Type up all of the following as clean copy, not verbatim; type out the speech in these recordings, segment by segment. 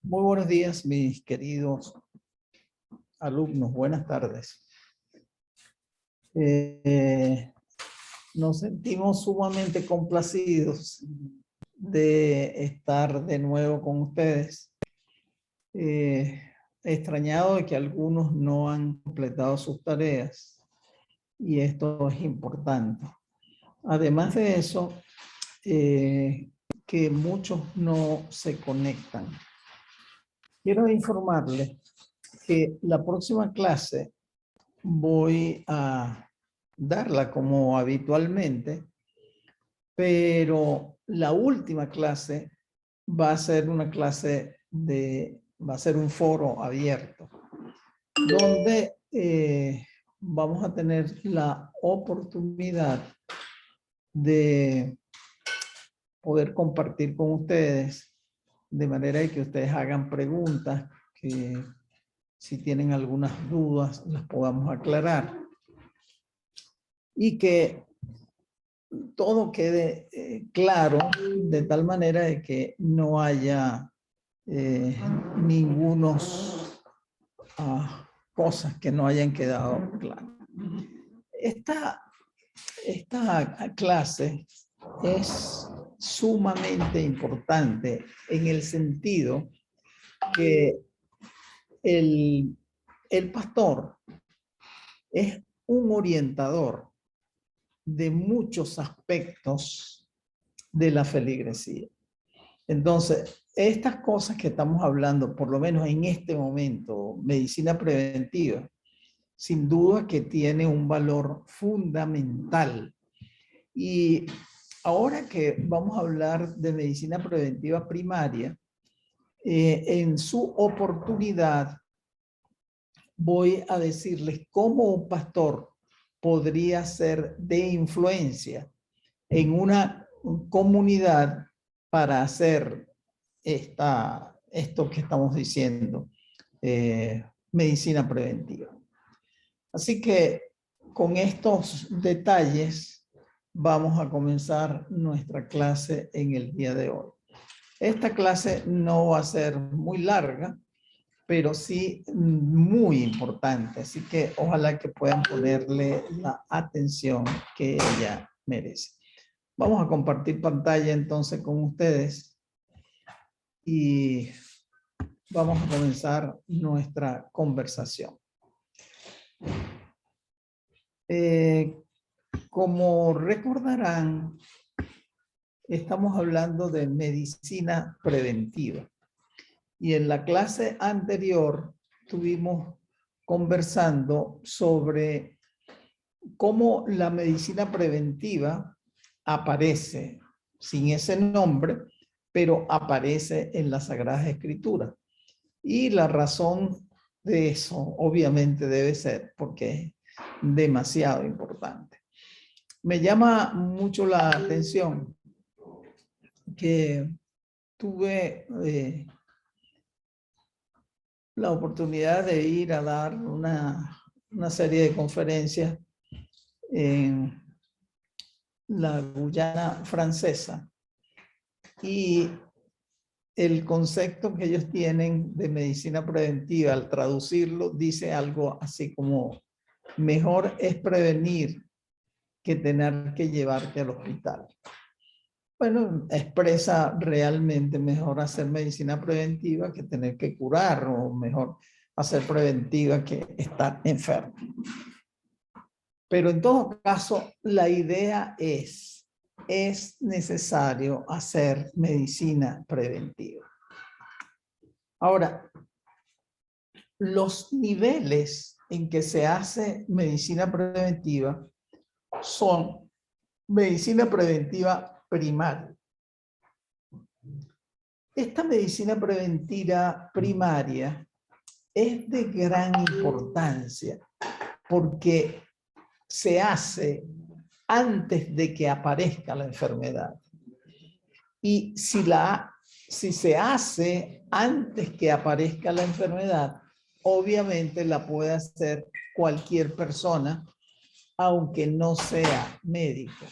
Muy buenos días, mis queridos alumnos. Buenas tardes. Nos sentimos sumamente complacidos de estar de nuevo con ustedes. Extrañado de que algunos no han completado sus tareas y esto es importante. Además de eso, que muchos no se conectan. Quiero informarles que la próxima clase voy a darla como habitualmente, pero la última clase va a ser una clase va a ser un foro abierto, donde vamos a tener la oportunidad de poder compartir con ustedes, de manera que ustedes hagan preguntas, que si tienen algunas dudas las podamos aclarar. Y que todo quede claro de tal manera de que no haya ningunos cosas que no hayan quedado claras. Esta clase es sumamente importante en el sentido que el pastor es un orientador de muchos aspectos de la feligresía. Entonces, estas cosas que estamos hablando, por lo menos en este momento, medicina preventiva, sin duda que tiene un valor fundamental. Y ahora que vamos a hablar de medicina preventiva primaria, en su oportunidad voy a decirles cómo un pastor podría ser de influencia en una comunidad para hacer esto que estamos diciendo, medicina preventiva. Así que con estos detalles vamos a comenzar nuestra clase en el día de hoy. Esta clase no va a ser muy larga, pero sí muy importante. Así que ojalá que puedan ponerle la atención que ella merece. Vamos a compartir pantalla entonces con ustedes y vamos a comenzar nuestra conversación. Como recordarán, estamos hablando de medicina preventiva. Y en la clase anterior estuvimos conversando sobre cómo la medicina preventiva aparece sin ese nombre, pero aparece en las Sagradas Escrituras. Y la razón de eso obviamente debe ser porque es demasiado importante. Me llama mucho la atención que tuve la oportunidad de ir a dar una serie de conferencias en la Guyana francesa, y el concepto que ellos tienen de medicina preventiva, al traducirlo, dice algo así como: mejor es prevenir que tener que llevarte al hospital. Bueno, expresa realmente mejor hacer medicina preventiva que tener que curar, o mejor hacer preventiva que estar enfermo. Pero en todo caso, la idea es necesario hacer medicina preventiva. Ahora, los niveles en que se hace medicina preventiva son medicina preventiva primaria. Esta medicina preventiva primaria es de gran importancia porque se hace antes de que aparezca la enfermedad. Y si se hace antes que aparezca la enfermedad, obviamente la puede hacer cualquier persona, aunque no sea médico.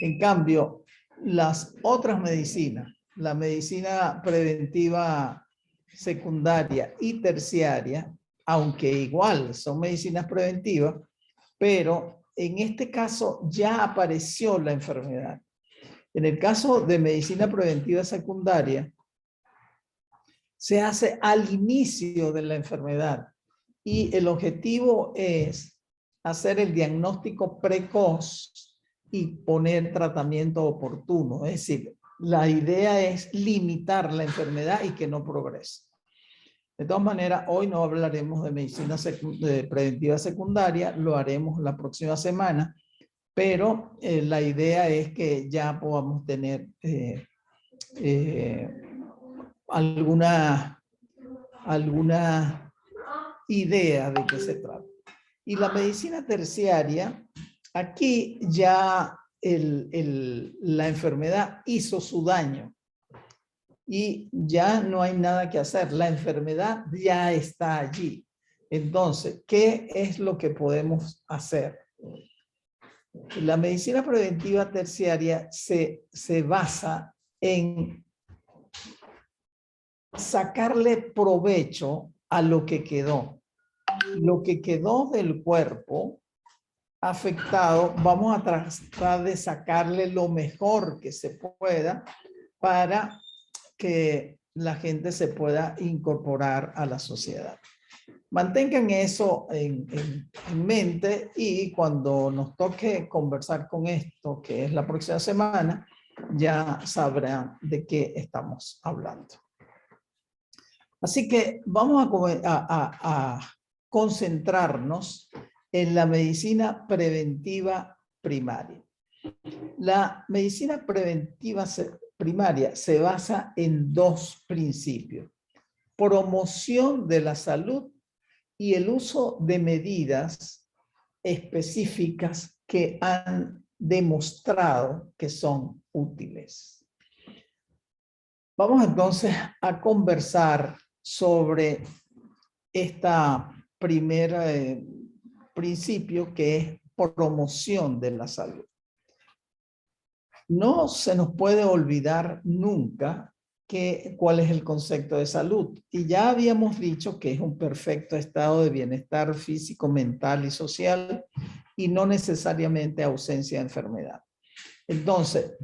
En cambio, las otras medicinas, la medicina preventiva secundaria y terciaria, aunque igual son medicinas preventivas, pero en este caso ya apareció la enfermedad. En el caso de medicina preventiva secundaria, se hace al inicio de la enfermedad y el objetivo es hacer el diagnóstico precoz y poner tratamiento oportuno. Es decir, la idea es limitar la enfermedad y que no progrese. De todas maneras, hoy no hablaremos de medicina preventiva secundaria, lo haremos la próxima semana, pero la idea es que ya podamos tener alguna idea de qué se trata. Y la medicina terciaria, aquí ya la enfermedad hizo su daño y ya no hay nada que hacer. La enfermedad ya está allí. Entonces, ¿qué es lo que podemos hacer? La medicina preventiva terciaria se basa en sacarle provecho a lo que quedó. Lo que quedó del cuerpo afectado, vamos a tratar de sacarle lo mejor que se pueda para que la gente se pueda incorporar a la sociedad. Mantengan eso en mente y cuando nos toque conversar con esto, que es la próxima semana, ya sabrán de qué estamos hablando. Así que vamos a concentrarnos en la medicina preventiva primaria. La medicina preventiva primaria se basa en dos principios: promoción de la salud y el uso de medidas específicas que han demostrado que son útiles. Vamos entonces a conversar sobre esta primer principio, que es promoción de la salud. No se nos puede olvidar nunca cuál es el concepto de salud. Y ya habíamos dicho que es un perfecto estado de bienestar físico, mental y social, y no necesariamente ausencia de enfermedad. Entonces,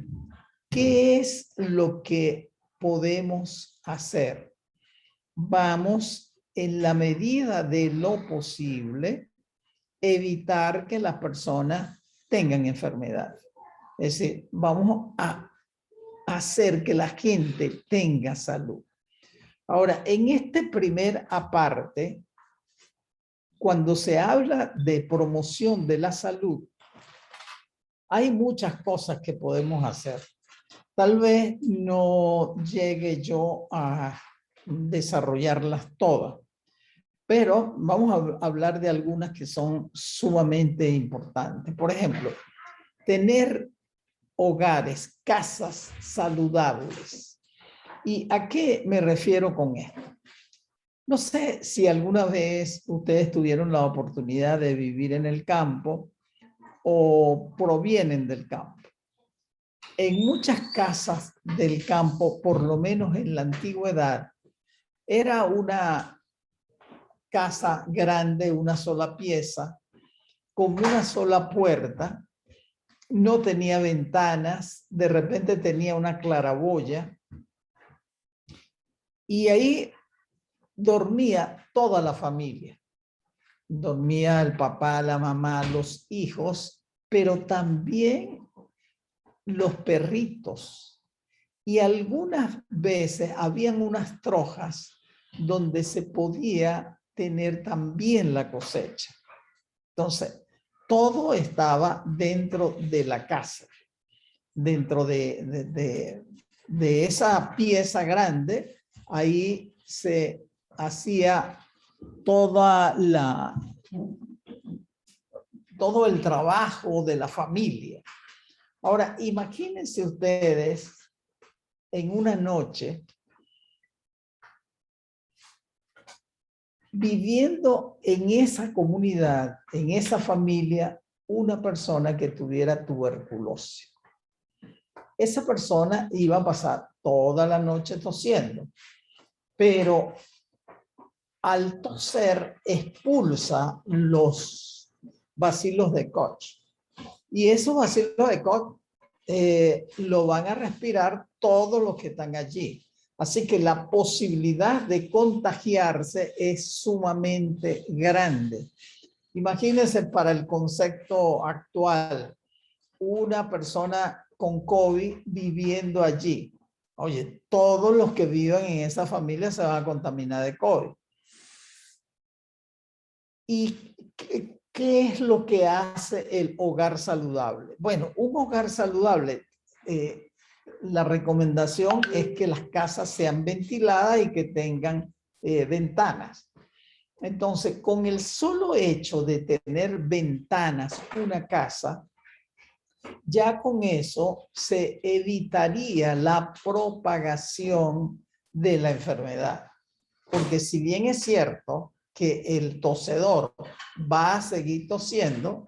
¿qué es lo que podemos hacer? Vamos, en la medida de lo posible, evitar que las personas tengan enfermedad. Es decir, vamos a hacer que la gente tenga salud. Ahora, en este primer aparte, cuando se habla de promoción de la salud, hay muchas cosas que podemos hacer. Tal vez no llegue yo a desarrollarlas todas, pero vamos a hablar de algunas que son sumamente importantes. Por ejemplo, tener hogares, casas saludables. ¿Y a qué me refiero con esto? No sé si alguna vez ustedes tuvieron la oportunidad de vivir en el campo o provienen del campo. En muchas casas del campo, por lo menos en la antigüedad, era una casa grande, una sola pieza, con una sola puerta, no tenía ventanas, de repente tenía una claraboya, y ahí dormía toda la familia. Dormía el papá, la mamá, los hijos, pero también los perritos. Y algunas veces habían unas trojas donde se podía tener también la cosecha. Entonces, todo estaba dentro de la casa, dentro de esa pieza grande. Ahí se hacía todo el trabajo de la familia. Ahora, imagínense ustedes en una noche viviendo en esa comunidad, en esa familia, una persona que tuviera tuberculosis. Esa persona iba a pasar toda la noche tosiendo, pero al toser expulsa los bacilos de Koch. Y esos bacilos de Koch lo van a respirar todos los que están allí. Así que la posibilidad de contagiarse es sumamente grande. Imagínense para el concepto actual, una persona con COVID viviendo allí. Oye, todos los que viven en esa familia se van a contaminar de COVID. ¿Y qué es lo que hace el hogar saludable? Bueno, un hogar saludable, la recomendación es que las casas sean ventiladas y que tengan ventanas. Entonces, con el solo hecho de tener ventanas, una casa, ya con eso se evitaría la propagación de la enfermedad. Porque si bien es cierto que el tosedor va a seguir tosiendo,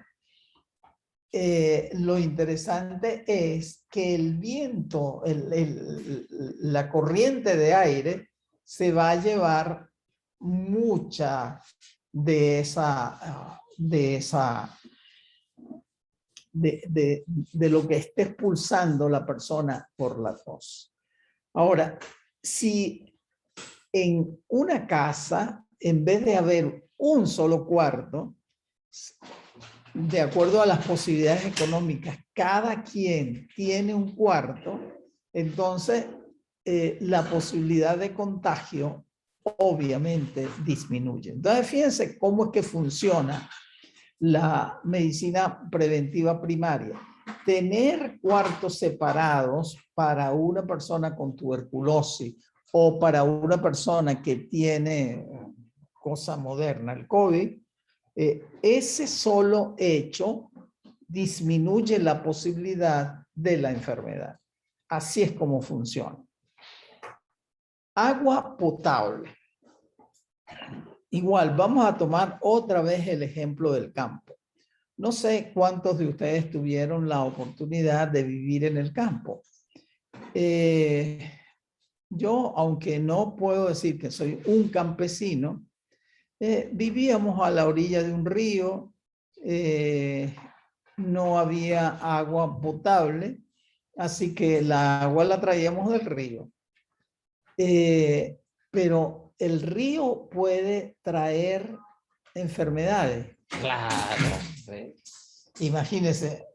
lo interesante es que el viento, la corriente de aire, se va a llevar mucha de lo que esté expulsando la persona por la tos. Ahora, si en una casa, en vez de haber un solo cuarto, de acuerdo a las posibilidades económicas, cada quien tiene un cuarto, entonces la posibilidad de contagio obviamente disminuye. Entonces, fíjense cómo es que funciona la medicina preventiva primaria. Tener cuartos separados para una persona con tuberculosis o para una persona que tiene cosa moderna, el COVID, ese solo hecho disminuye la posibilidad de la enfermedad. Así es como funciona. Agua potable. Igual, vamos a tomar otra vez el ejemplo del campo. No sé cuántos de ustedes tuvieron la oportunidad de vivir en el campo. Yo, aunque no puedo decir que soy un campesino, vivíamos a la orilla de un río, no había agua potable, así que la agua la traíamos del río. Pero el río puede traer enfermedades. Claro. Sí. Imagínense,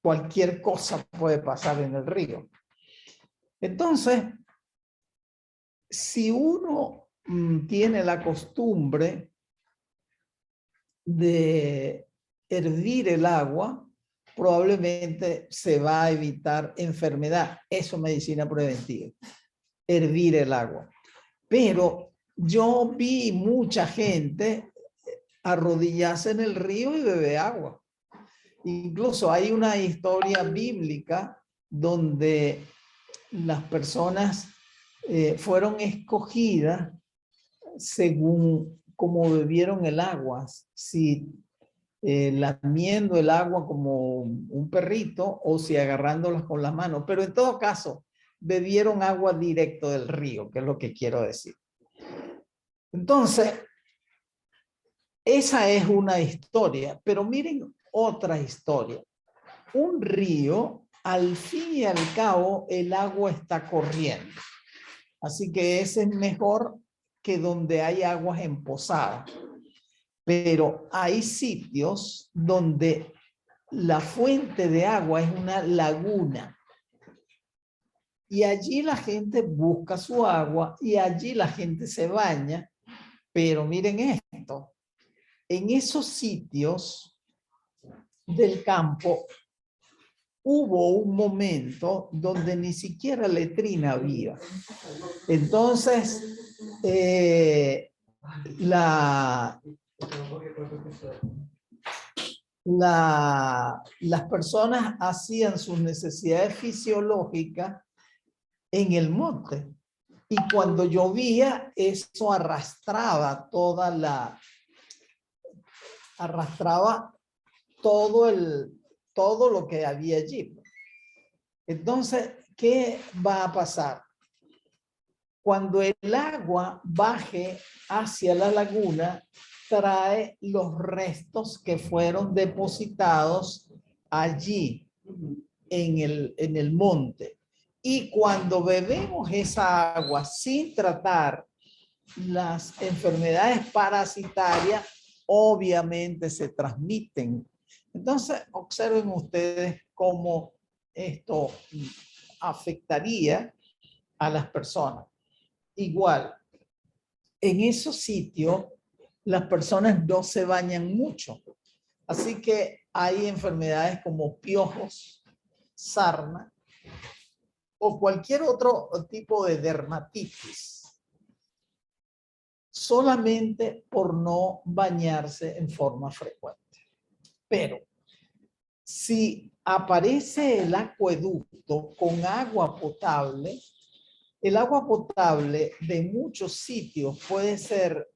cualquier cosa puede pasar en el río. Entonces, si uno tiene la costumbre de hervir el agua, probablemente se va a evitar enfermedad. Eso es medicina preventiva, hervir el agua. Pero yo vi mucha gente arrodillarse en el río y beber agua. Incluso hay una historia bíblica donde las personas fueron escogidas según cómo bebieron el agua, si lamiendo el agua como un perrito o si agarrándolas con las manos, pero en todo caso bebieron agua directo del río, que es lo que quiero decir. Entonces, esa es una historia, pero miren otra historia. Un río, al fin y al cabo, el agua está corriendo. Así que ese es mejor que donde hay aguas empozadas. Pero hay sitios donde la fuente de agua es una laguna. Y allí la gente busca su agua y allí la gente se baña. Pero miren esto. En esos sitios del campo hubo un momento donde ni siquiera letrina había. Entonces, las personas hacían sus necesidades fisiológicas en el monte. Y cuando llovía, eso arrastraba todo lo que había allí. Entonces, ¿qué va a pasar? cuando el agua baje hacia la laguna, trae los restos que fueron depositados allí en el monte. Y cuando bebemos esa agua sin tratar las enfermedades parasitarias, obviamente se transmiten. Entonces, observen ustedes cómo esto afectaría a las personas. Igual, en esos sitios, las personas no se bañan mucho. Así que hay enfermedades como piojos, sarna o cualquier otro tipo de dermatitis, solamente por no bañarse en forma frecuente. Pero si aparece el acueducto con agua potable, el agua potable de muchos sitios puede ser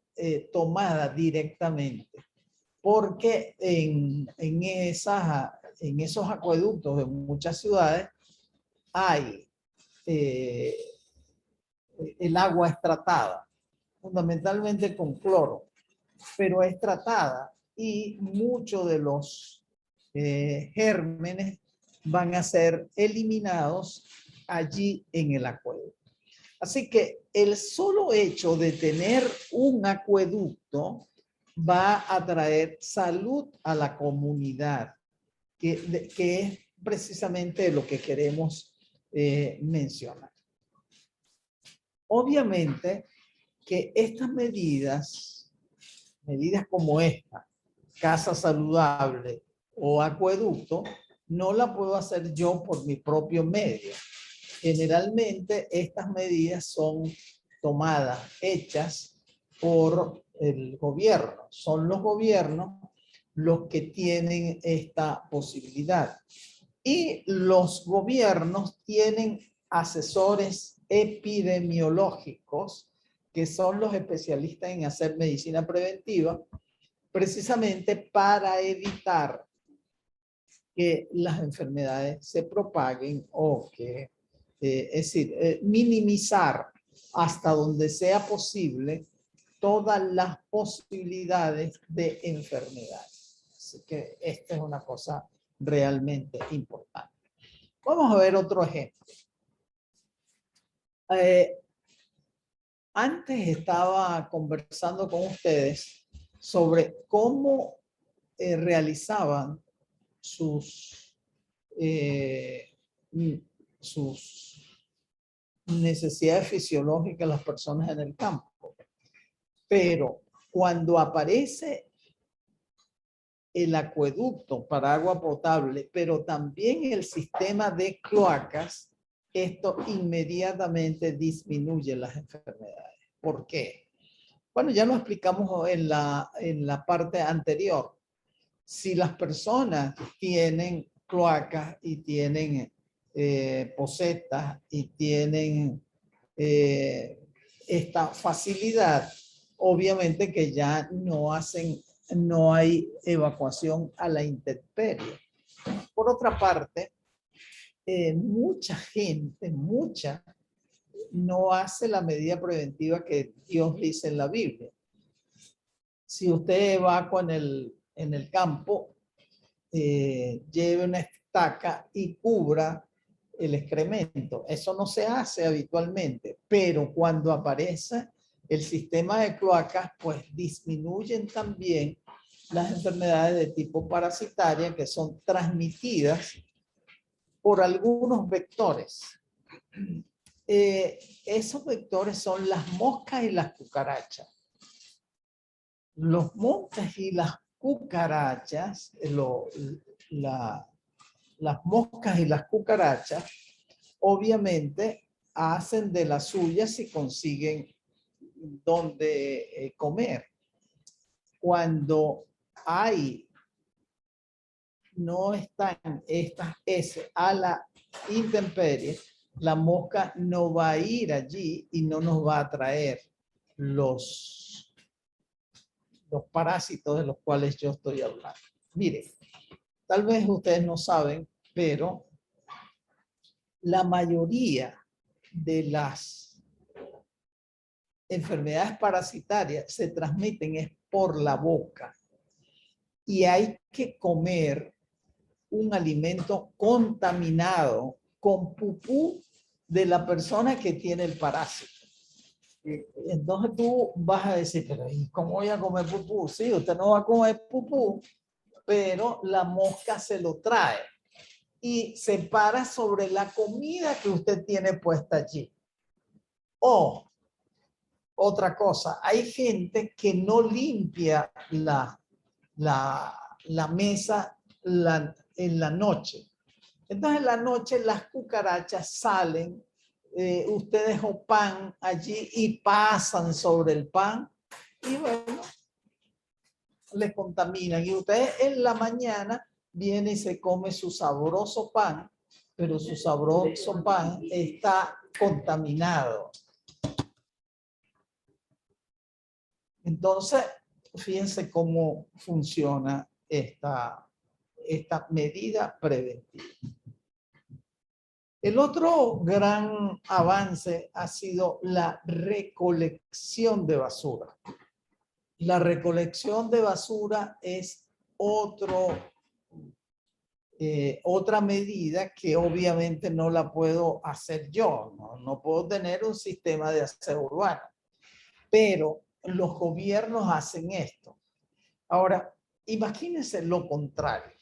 tomada directamente, porque en esos acueductos de muchas ciudades hay, el agua es tratada, fundamentalmente con cloro, pero es tratada y muchos de los gérmenes van a ser eliminados allí en el acueducto. Así que el solo hecho de tener un acueducto va a traer salud a la comunidad, que es precisamente lo que queremos mencionar. Obviamente que estas medidas como esta, casa saludable o acueducto, no la puedo hacer yo por mi propio medio. Generalmente estas medidas son tomadas, hechas por el gobierno. Son los gobiernos los que tienen esta posibilidad. Y los gobiernos tienen asesores epidemiológicos, que son los especialistas en hacer medicina preventiva, precisamente para evitar que las enfermedades se propaguen o que, es decir, minimizar hasta donde sea posible todas las posibilidades de enfermedad. Así que esta es una cosa realmente importante. Vamos a ver otro ejemplo. Antes estaba conversando con ustedes sobre cómo realizaban sus necesidades fisiológicas las personas en el campo. Pero cuando aparece el acueducto para agua potable, pero también el sistema de cloacas, esto inmediatamente disminuye las enfermedades. ¿Por qué? Bueno, ya lo explicamos en la parte anterior. Si las personas tienen cloacas y tienen posetas y tienen esta facilidad, obviamente que ya no hay evacuación a la intemperie. Por otra parte, mucha gente, no hace la medida preventiva que Dios dice en la Biblia. Si usted evacua en el campo, lleve una estaca y cubra el excremento. Eso no se hace habitualmente, pero cuando aparece el sistema de cloacas, pues disminuyen también las enfermedades de tipo parasitaria que son transmitidas por algunos vectores. Esos vectores son las moscas y las cucarachas. Los moscas y las cucarachas, las moscas y las cucarachas, obviamente hacen de las suyas si consiguen donde comer. Cuando no están estas heces a la intemperie, la mosca no va a ir allí y no nos va a traer los parásitos de los cuales yo estoy hablando. Miren, tal vez ustedes no saben, pero la mayoría de las enfermedades parasitarias se transmiten es por la boca. Y hay que comer un alimento contaminado con pupú de la persona que tiene el parásito. Entonces tú vas a decir, pero ¿y cómo voy a comer pupú? Sí, usted no va a comer pupú, pero la mosca se lo trae y se para sobre la comida que usted tiene puesta allí. O otra cosa, hay gente que no limpia la mesa en la noche. Entonces en la noche las cucarachas salen, usted dejó pan allí y pasan sobre el pan y bueno, le contaminan. Y usted en la mañana viene y se come su sabroso pan, pero su sabroso pan está contaminado. Entonces, fíjense cómo funciona esta medida preventiva. El otro gran avance ha sido la recolección de basura. La recolección de basura es otra medida que obviamente no la puedo hacer yo. No puedo tener un sistema de aseo urbano. Pero los gobiernos hacen esto. Ahora, imagínense lo contrario.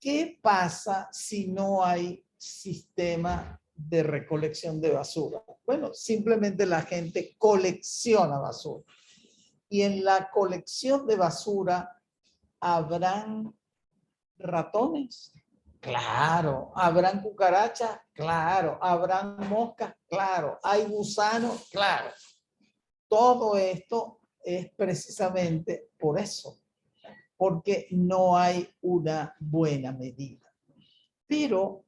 ¿Qué pasa si no hay sistema de recolección de basura? Bueno, simplemente la gente colecciona basura. Y en la colección de basura, ¿habrán ratones? Claro. ¿Habrán cucarachas? Claro. ¿Habrán moscas? Claro. ¿Hay gusanos? Claro. Todo esto es precisamente por eso, porque no hay una buena medida. Pero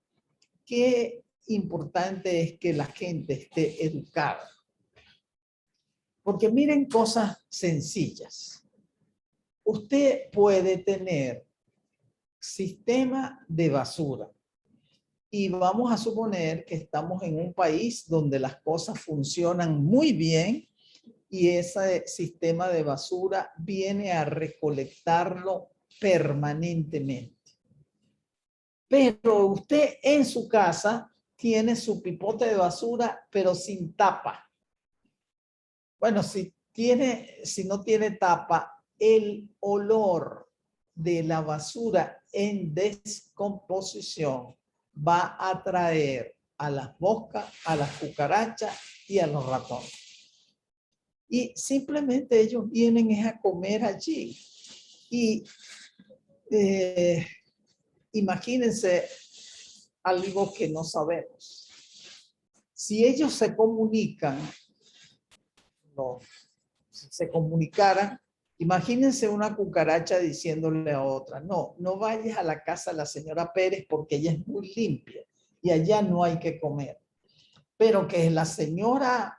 qué importante es que la gente esté educada. Porque miren cosas sencillas. Usted puede tener sistema de basura y vamos a suponer que estamos en un país donde las cosas funcionan muy bien y ese sistema de basura viene a recolectarlo permanentemente. Pero usted en su casa tiene su pipote de basura, pero sin tapa. Bueno, si no tiene tapa, el olor de la basura en descomposición va a atraer a las moscas, a las cucarachas y a los ratones. Y simplemente ellos vienen a comer allí. Y imagínense algo que no sabemos. Si ellos se comunican, si se comunicaran, imagínense una cucaracha diciéndole a otra, no vayas a la casa de la señora Pérez porque ella es muy limpia y allá no hay que comer. Pero que la señora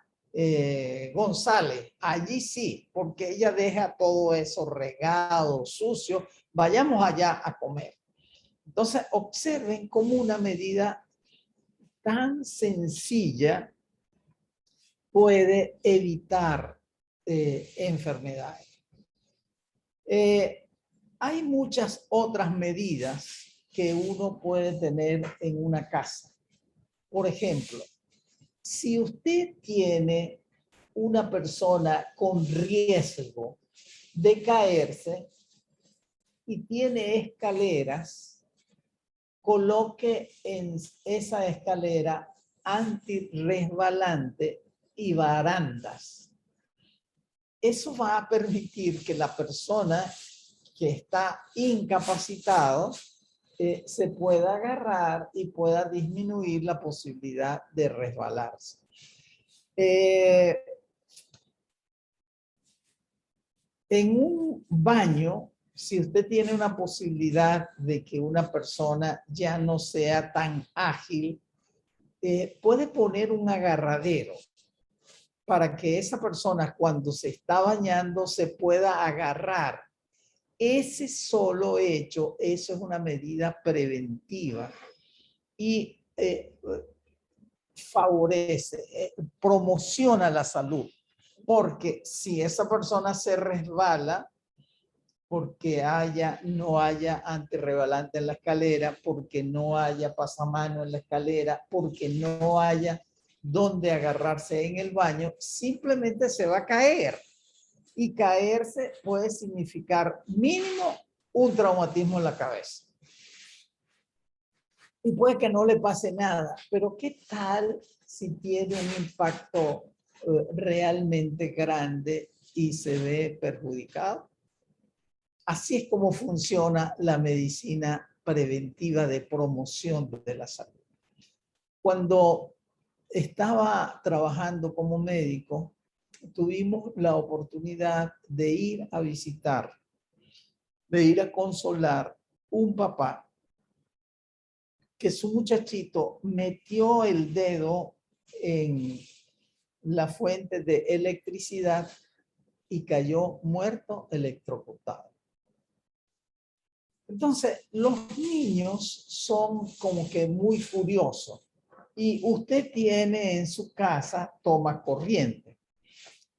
González, allí sí, porque ella deja todo eso regado, sucio, vayamos allá a comer. Entonces, observen cómo una medida tan sencilla puede evitar enfermedades. Hay muchas otras medidas que uno puede tener en una casa. Por ejemplo, si usted tiene una persona con riesgo de caerse y tiene escaleras, coloque en esa escalera antirresbalante y barandas. Eso va a permitir que la persona que está incapacitado se pueda agarrar y pueda disminuir la posibilidad de resbalarse. En un baño, si usted tiene una posibilidad de que una persona ya no sea tan ágil, puede poner un agarradero para que esa persona cuando se está bañando se pueda agarrar. Ese solo hecho, eso es una medida preventiva y favorece, promociona la salud. Porque si esa persona se resbala, porque no haya antirrebalante en la escalera, porque no haya pasamano en la escalera, porque no haya donde agarrarse en el baño, simplemente se va a caer. Y caerse puede significar mínimo un traumatismo en la cabeza. Y puede que no le pase nada, pero ¿qué tal si tiene un impacto realmente grande y se ve perjudicado? Así es como funciona la medicina preventiva de promoción de la salud. Cuando estaba trabajando como médico, tuvimos la oportunidad de ir a visitar, de ir a consolar un papá que su muchachito metió el dedo en la fuente de electricidad y cayó muerto electrocutado. Entonces, los niños son como que muy furiosos y usted tiene en su casa toma corriente.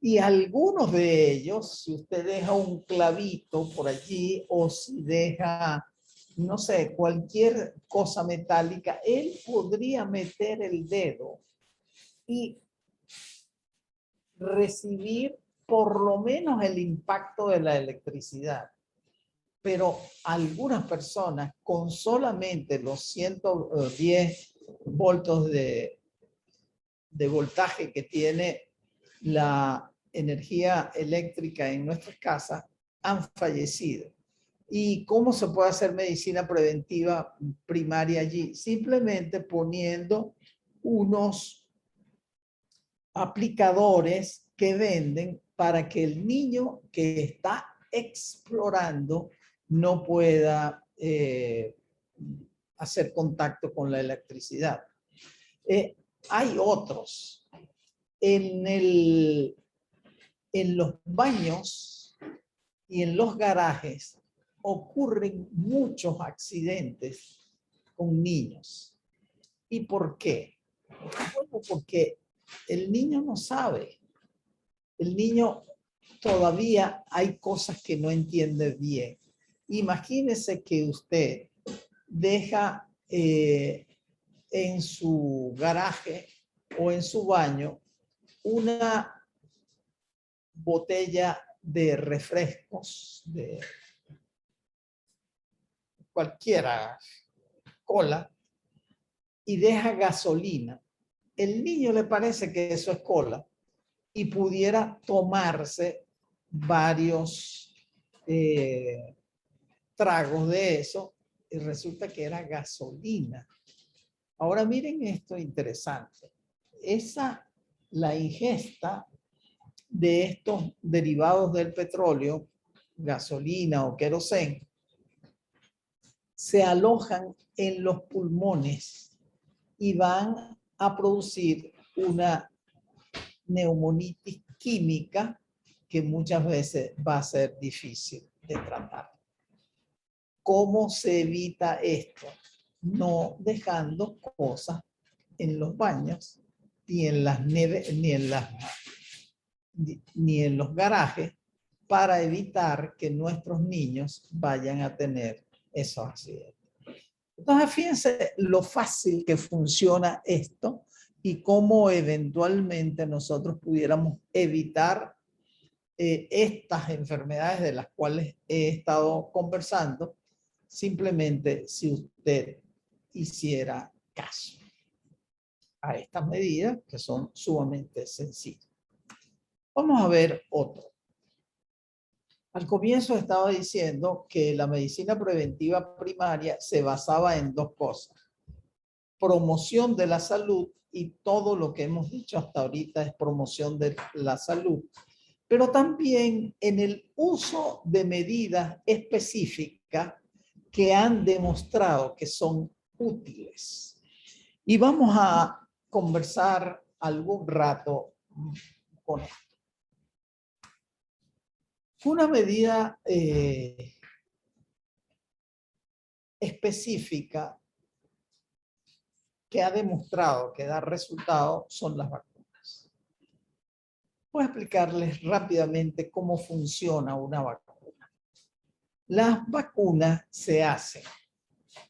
Y algunos de ellos, si usted deja un clavito por allí o si deja, no sé, cualquier cosa metálica, él podría meter el dedo y recibir por lo menos el impacto de la electricidad. Pero algunas personas con solamente los 110 voltios de voltaje que tiene la energía eléctrica en nuestras casas han fallecido. ¿Y cómo se puede hacer medicina preventiva primaria allí? Simplemente poniendo unos aplicadores que venden para que el niño que está explorando no pueda hacer contacto con la electricidad. Hay otros. En los baños y en los garajes ocurren muchos accidentes con niños. ¿Y por qué? Bueno, porque el niño no sabe. El niño todavía hay cosas que no entiende bien. Imagínese que usted deja en su garaje o en su baño una botella de refrescos, de cualquiera, cola, y deja gasolina. El niño le parece que eso es cola y pudiera tomarse varios tragos de eso y resulta que era gasolina. Ahora miren esto interesante. La ingesta de estos derivados del petróleo, gasolina o queroseno, se alojan en los pulmones y van a producir una neumonitis química que muchas veces va a ser difícil de tratar. ¿Cómo se evita esto? No dejando cosas en los baños, ni en las ni en los garajes, para evitar que nuestros niños vayan a tener esos accidentes. Entonces, fíjense lo fácil que funciona esto y cómo eventualmente nosotros pudiéramos evitar estas enfermedades de las cuales he estado conversando, simplemente si usted hiciera caso a estas medidas que son sumamente sencillas. Vamos a ver otro. Al comienzo estaba diciendo que la medicina preventiva primaria se basaba en dos cosas: promoción de la salud, y todo lo que hemos dicho hasta ahorita es promoción de la salud, pero también en el uso de medidas específicas que han demostrado que son útiles. Y vamos a conversar algún rato con esto. Una medida específica que ha demostrado que da resultado son las vacunas. Voy a explicarles rápidamente cómo funciona una vacuna. Las vacunas se hacen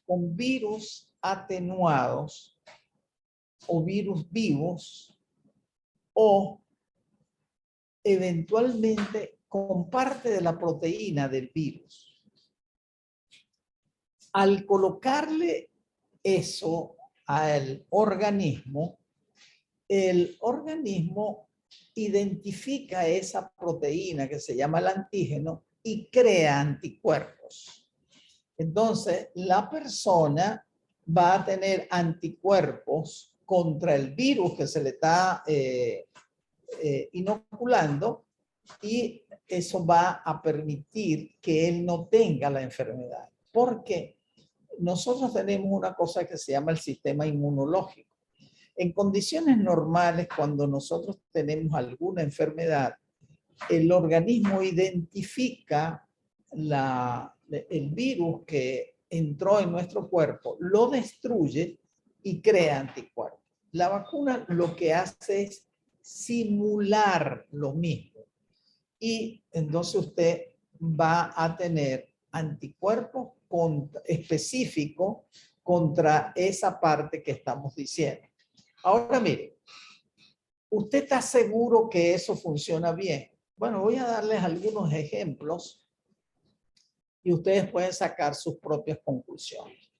con virus atenuados o virus vivos o eventualmente con parte de la proteína del virus. Al colocarle eso al organismo, el organismo identifica esa proteína que se llama el antígeno y crea anticuerpos. Entonces, la persona va a tener anticuerpos contra el virus que se le está inoculando, y eso va a permitir que él no tenga la enfermedad. Porque nosotros tenemos una cosa que se llama el sistema inmunológico. En condiciones normales, cuando nosotros tenemos alguna enfermedad, el organismo identifica el virus que entró en nuestro cuerpo, lo destruye y crea anticuerpos. La vacuna lo que hace es simular lo mismo. Y entonces usted va a tener anticuerpos específicos contra esa parte que estamos diciendo. Ahora mire, ¿usted está seguro que eso funciona bien? Bueno, voy a darles algunos ejemplos y ustedes pueden sacar sus propias conclusiones.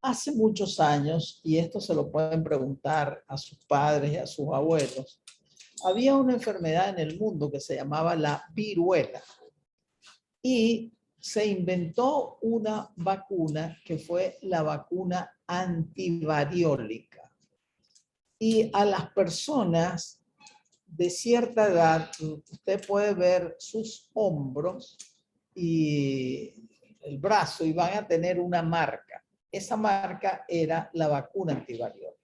Hace muchos años, y esto se lo pueden preguntar a sus padres y a sus abuelos, había una enfermedad en el mundo que se llamaba la viruela. Y se inventó una vacuna que fue la vacuna antivariólica. Y a las personas de cierta edad, usted puede ver sus hombros y el brazo y van a tener una marca. Esa marca era la vacuna antivariólica.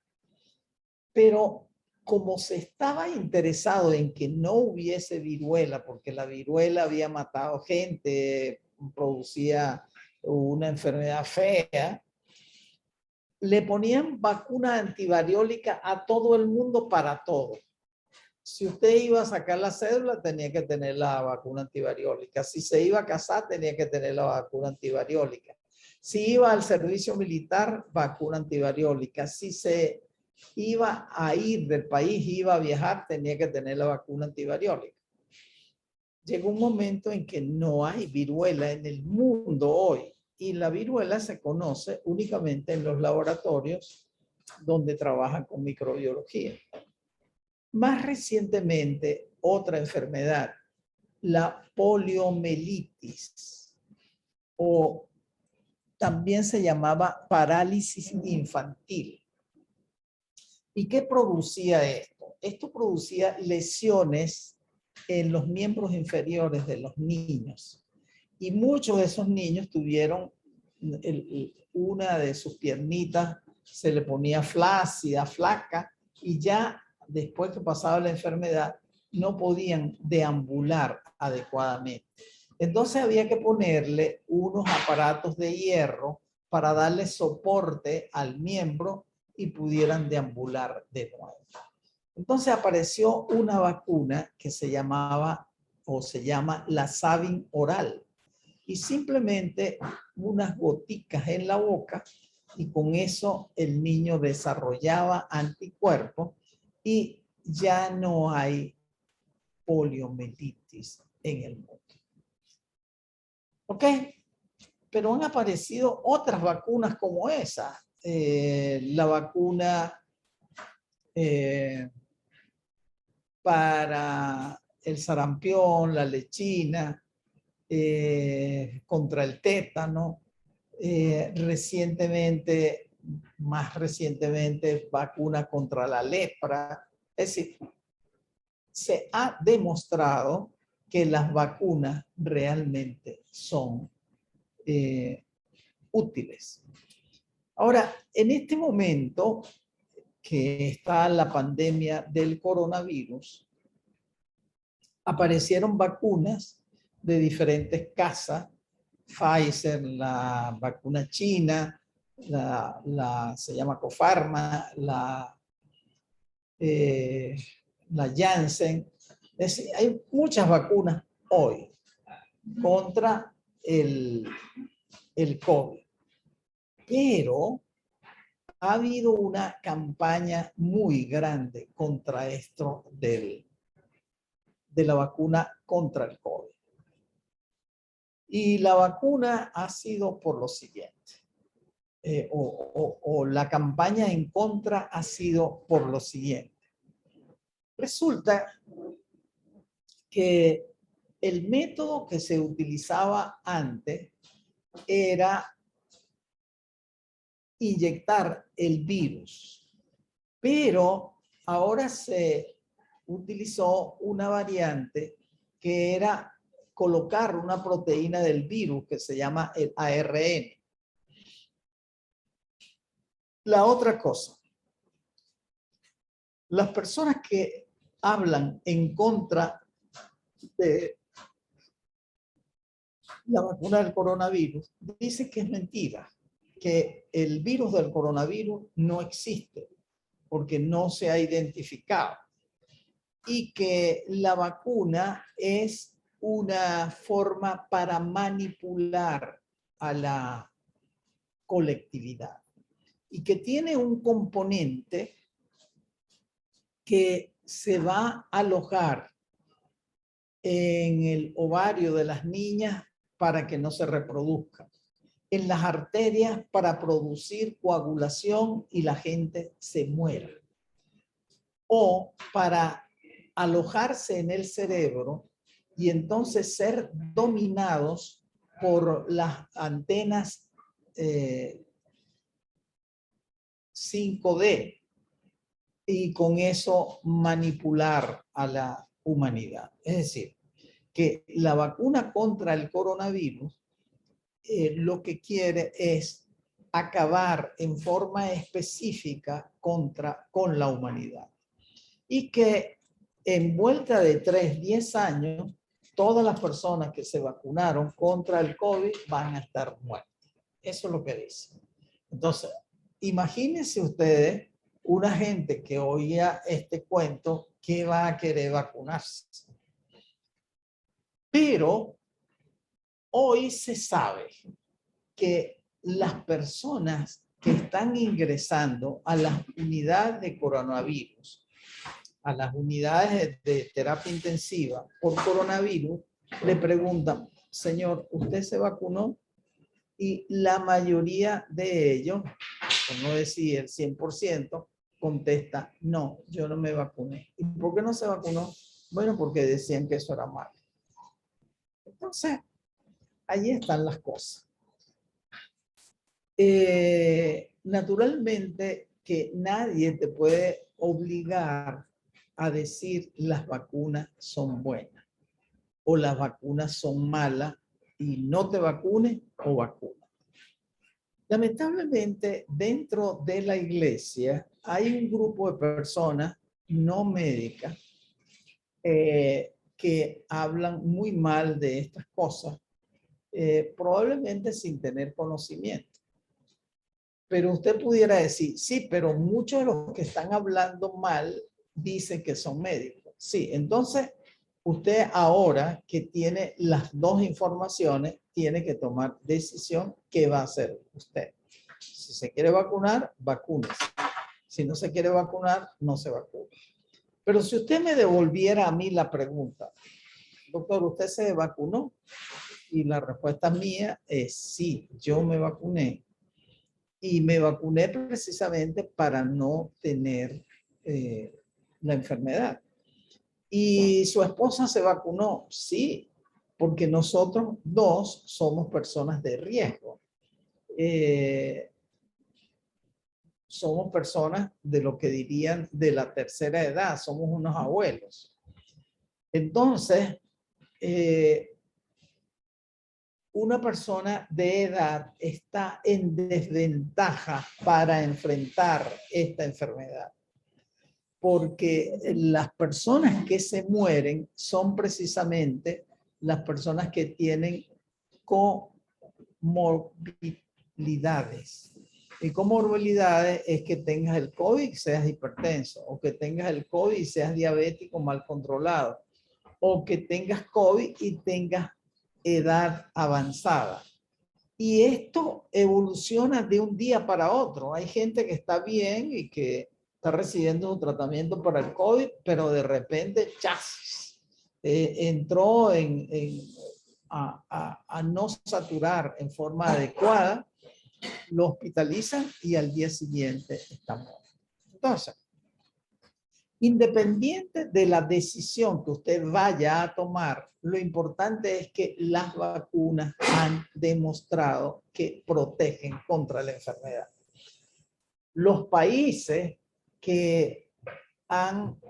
Pero como se estaba interesado en que no hubiese viruela, porque la viruela había matado gente, producía una enfermedad fea, le ponían vacuna antivariólica a todo el mundo para todo. Si usted iba a sacar la cédula, tenía que tener la vacuna antivariólica. Si se iba a casar, tenía que tener la vacuna antivariólica. Si iba al servicio militar, vacuna antivariólica. Si se iba a ir del país, iba a viajar, tenía que tener la vacuna antivariólica. Llegó un momento en que no hay viruela en el mundo hoy, y la viruela se conoce únicamente en los laboratorios donde trabajan con microbiología. Más recientemente, otra enfermedad, la poliomielitis, o también se llamaba parálisis infantil. ¿Y qué producía esto? Esto producía lesiones en los miembros inferiores de los niños. Y muchos de esos niños tuvieron una de sus piernitas, se le ponía flácida, flaca, y ya después que pasaba la enfermedad, no podían deambular adecuadamente. Entonces había que ponerle unos aparatos de hierro para darle soporte al miembro y pudieran deambular de nuevo. Entonces apareció una vacuna que se llamaba o se llama la Sabin oral, y simplemente unas goticas en la boca, y con eso el niño desarrollaba anticuerpos y ya no hay poliomielitis en el mundo. ¿Ok? Pero han aparecido otras vacunas como esa. La vacuna para el sarampión, la lechina, contra el tétano, más recientemente, vacuna contra la lepra. Es decir, se ha demostrado que las vacunas realmente son útiles. Ahora, en este momento que está la pandemia del coronavirus, aparecieron vacunas de diferentes casas, Pfizer, la vacuna china, se llama Cofarma, la Janssen, Es decir, hay muchas vacunas hoy contra el COVID, pero ha habido una campaña muy grande contra esto de la vacuna contra el COVID. Y la vacuna ha sido por lo siguiente, o la campaña en contra ha sido por lo siguiente. Resulta que el método que se utilizaba antes era inyectar el virus, pero ahora se utilizó una variante que era colocar una proteína del virus que se llama el ARN. La otra cosa, las personas que hablan en contra de la vacuna del coronavirus dicen que es mentira, que el virus del coronavirus no existe porque no se ha identificado y que la vacuna es una forma para manipular a la colectividad y que tiene un componente que se va a alojar en el ovario de las niñas para que no se reproduzcan, en las arterias para producir coagulación y la gente se muera, o para alojarse en el cerebro y entonces ser dominados por las antenas 5D y con eso manipular a la humanidad. Es decir, que la vacuna contra el coronavirus lo que quiere es acabar en forma específica con la humanidad. Y que en vuelta de 10 años, todas las personas que se vacunaron contra el COVID van a estar muertas. Eso es lo que dice. Entonces, imagínense ustedes una gente que oía este cuento que va a querer vacunarse. Pero hoy se sabe que las personas que están ingresando a las unidades de coronavirus, a las unidades de terapia intensiva por coronavirus, le preguntan, señor, ¿usted se vacunó? Y la mayoría de ellos, por no decir el 100%, contesta, no, yo no me vacuné. ¿Y por qué no se vacunó? Bueno, porque decían que eso era malo. Entonces, ahí están las cosas. Naturalmente que nadie te puede obligar a decir las vacunas son buenas o las vacunas son malas y no te vacunes o vacunas. Lamentablemente, dentro de la iglesia hay un grupo de personas no médicas que hablan muy mal de estas cosas, probablemente sin tener conocimiento. Pero usted pudiera decir, sí, pero muchos de los que están hablando mal dicen que son médicos. Sí, entonces usted ahora que tiene las dos informaciones, tiene que tomar decisión qué va a hacer usted. Si se quiere vacunar, vacúnese. Si no se quiere vacunar, no se vacuna. Pero si usted me devolviera a mí la pregunta, doctor, ¿usted se vacunó? Y la respuesta mía es sí, yo me vacuné. Y me vacuné precisamente para no tener la enfermedad. ¿Y su esposa se vacunó? Sí, porque nosotros dos somos personas de riesgo. Somos personas de lo que dirían de la tercera edad, somos unos abuelos. Entonces, una persona de edad está en desventaja para enfrentar esta enfermedad. Porque las personas que se mueren son precisamente las personas que tienen comorbilidades. Y comorbilidades es que tengas el COVID y seas hipertenso, o que tengas el COVID y seas diabético mal controlado, o que tengas COVID y tengas edad avanzada. Y esto evoluciona de un día para otro. Hay gente que está bien y que está recibiendo un tratamiento para el COVID, pero de repente, ¡chas! Entró a no saturar en forma adecuada, lo hospitalizan y al día siguiente está muerto. Entonces, independiente de la decisión que usted vaya a tomar, lo importante es que las vacunas han demostrado que protegen contra la enfermedad. Los países que han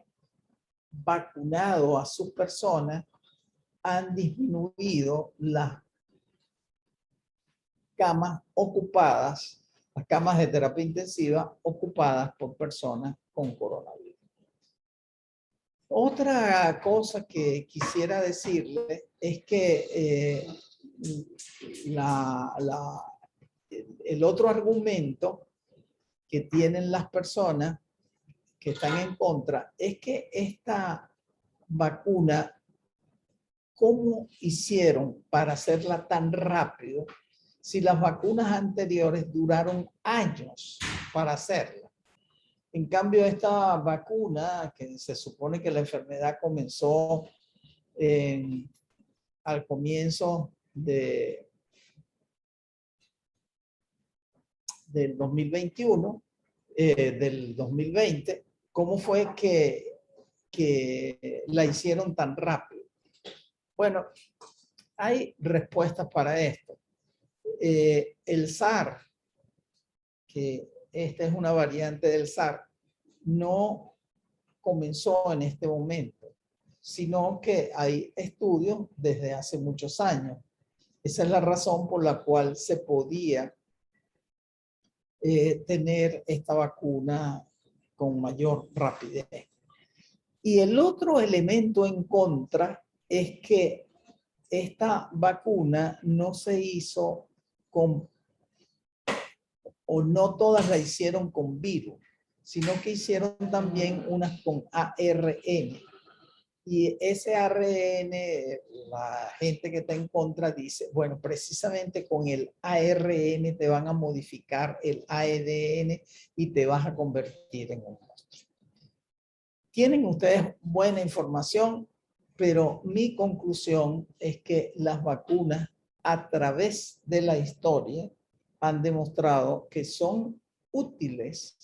vacunado a sus personas han disminuido las camas ocupadas, las camas de terapia intensiva ocupadas por personas con coronavirus. Otra cosa que quisiera decirle es que el otro argumento que tienen las personas que están en contra es que esta vacuna, ¿cómo hicieron para hacerla tan rápido si las vacunas anteriores duraron años para hacerla? En cambio, esta vacuna, que se supone que la enfermedad comenzó al comienzo del 2021, del 2020, ¿cómo fue que la hicieron tan rápido? Bueno, hay respuestas para esto. El SARS, que esta es una variante del SARS, no comenzó en este momento, sino que hay estudios desde hace muchos años. Esa es la razón por la cual se podía tener esta vacuna con mayor rapidez. Y el otro elemento en contra es que esta vacuna no se hizo con, o no todas la hicieron con virus, sino que hicieron también unas con ARN. Y ese ARN, la gente que está en contra dice, bueno, precisamente con el ARN te van a modificar el ADN y te vas a convertir en un monstruo. Tienen ustedes buena información, pero mi conclusión es que las vacunas a través de la historia han demostrado que son útiles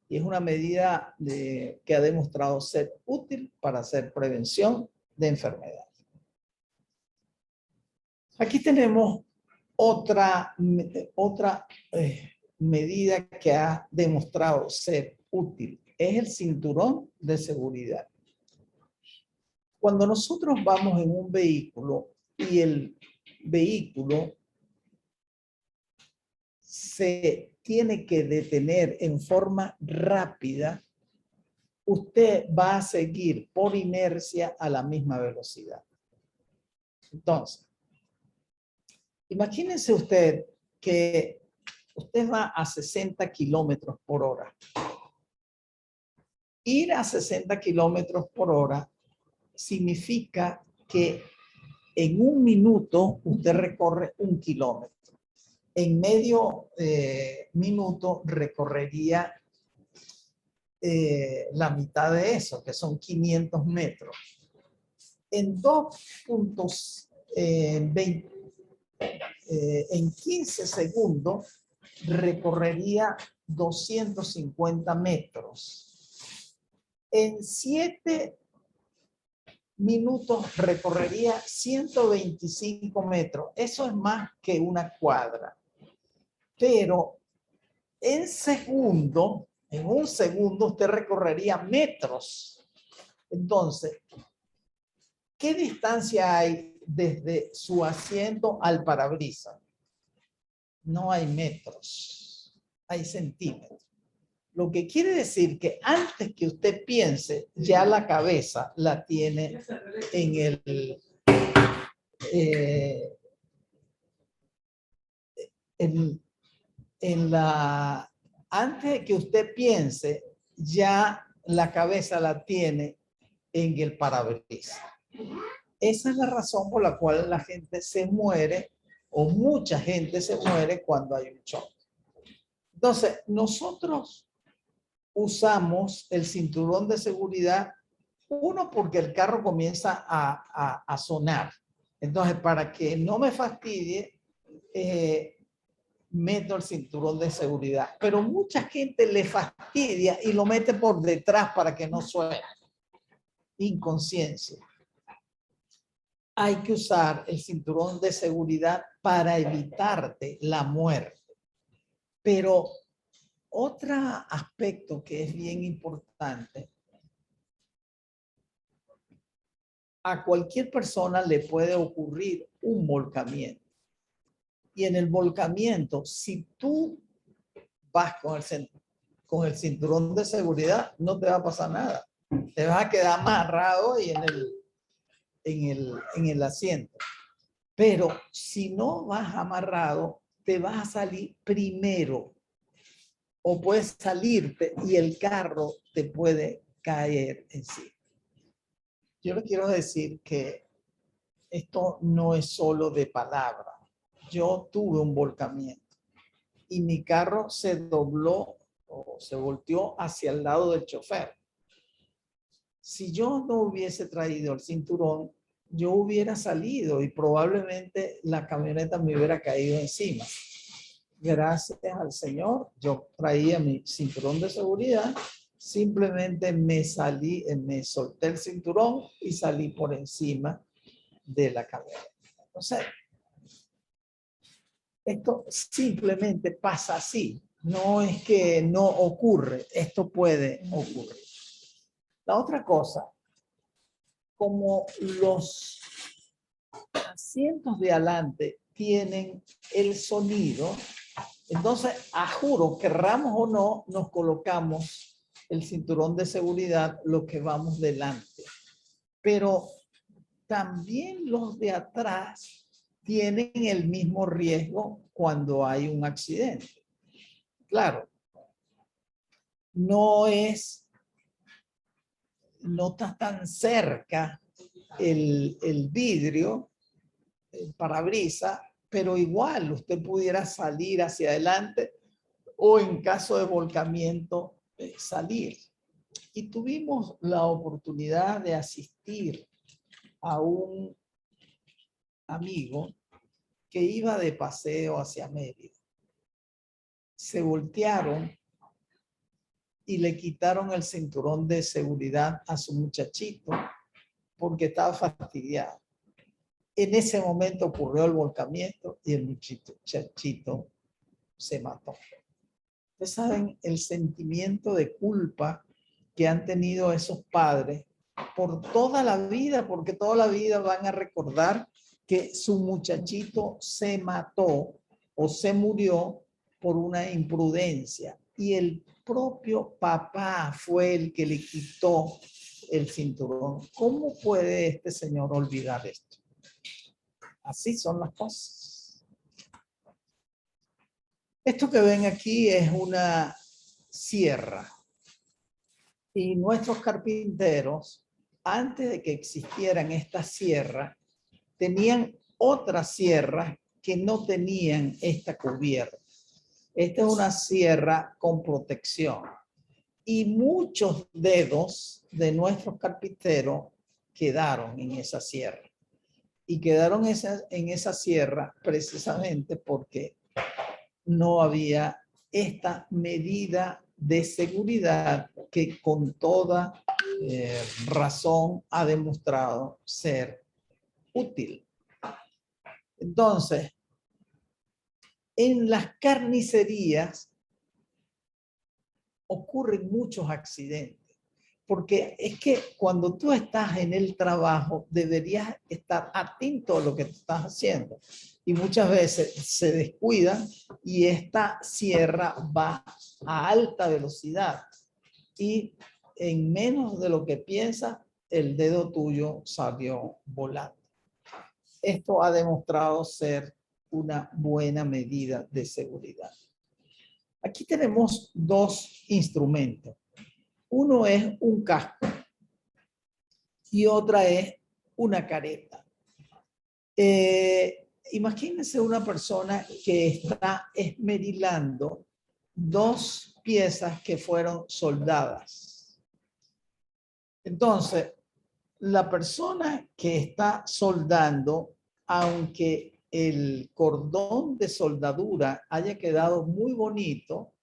y es una medida que ha demostrado ser útil para hacer prevención de enfermedades. Aquí tenemos otra medida que ha demostrado ser útil. Es el cinturón de seguridad. Cuando nosotros vamos en un vehículo y el vehículo se tiene que detener en forma rápida, usted va a seguir por inercia a la misma velocidad. Entonces, imagínense usted que usted va a 60 kilómetros por hora. Ir a 60 kilómetros por hora significa que en un minuto usted recorre 1 kilómetro. En medio minuto recorrería la mitad de eso, que son 500 metros. En 15 segundos recorrería 250 metros. En 7 minutos recorrería 125 metros. Eso es más que una cuadra. Pero en un segundo usted recorrería metros. Entonces, ¿qué distancia hay desde su asiento al parabrisas? No hay metros, hay centímetros. Lo que quiere decir que antes que usted piense, ya la cabeza la tiene en el... antes de que usted piense, ya la cabeza la tiene en el parabrisas. Esa es la razón por la cual la gente se muere o mucha gente se muere cuando hay un choque. Entonces, nosotros usamos el cinturón de seguridad, uno, porque el carro comienza a sonar. Entonces, para que no me fastidie, meto el cinturón de seguridad. Pero mucha gente le fastidia y lo mete por detrás para que no suene. Inconsciencia. Hay que usar el cinturón de seguridad para evitarte la muerte. Pero otro aspecto que es bien importante, a cualquier persona le puede ocurrir un volcamiento. Y en el volcamiento, si tú vas con el cinturón de seguridad, no te va a pasar nada. Te vas a quedar amarrado y en el asiento. Pero si no vas amarrado, te vas a salir primero. O puedes salirte y el carro te puede caer encima. Yo le quiero decir que esto no es solo de palabra. Yo tuve un volcamiento y mi carro se dobló o se volteó hacia el lado del chofer. Si yo no hubiese traído el cinturón, yo hubiera salido y probablemente la camioneta me hubiera caído encima. Gracias al Señor, yo traía mi cinturón de seguridad, simplemente me solté el cinturón y salí por encima de la camioneta. Entonces, esto simplemente pasa así, no es que no ocurre, esto puede ocurrir. La otra cosa, como los asientos de adelante tienen el sonido, entonces, a juro, querramos o no, nos colocamos el cinturón de seguridad lo que vamos delante. Pero también los de atrás tienen el mismo riesgo cuando hay un accidente. Claro, no está tan cerca el vidrio, el parabrisas, pero igual usted pudiera salir hacia adelante o en caso de volcamiento salir. Y tuvimos la oportunidad de asistir a un amigo que iba de paseo hacia Mérida. Se voltearon y le quitaron el cinturón de seguridad a su muchachito porque estaba fastidiado. En ese momento ocurrió el volcamiento y el muchachito se mató. Ustedes saben el sentimiento de culpa que han tenido esos padres por toda la vida, porque toda la vida van a recordar que su muchachito se mató o se murió por una imprudencia y el propio papá fue el que le quitó el cinturón. ¿Cómo puede este señor olvidar esto? Así son las cosas. Esto que ven aquí es una sierra. Y nuestros carpinteros, antes de que existieran estas sierras, tenían otras sierras que no tenían esta cubierta. Esta es una sierra con protección. Y muchos dedos de nuestros carpinteros quedaron en esa sierra. Y quedaron en esa sierra precisamente porque no había esta medida de seguridad que con toda razón ha demostrado ser útil. Entonces, en las carnicerías ocurren muchos accidentes, porque es que cuando tú estás en el trabajo deberías estar atento a lo que estás haciendo y muchas veces se descuidan y esta sierra va a alta velocidad y en menos de lo que piensas el dedo tuyo salió volando. Esto ha demostrado ser una buena medida de seguridad. Aquí tenemos dos instrumentos. Uno es un casco y otra es una careta. Imagínense una persona que está esmerilando dos piezas que fueron soldadas. Entonces, la persona que está soldando, aunque el cordón de soldadura haya quedado muy bonito,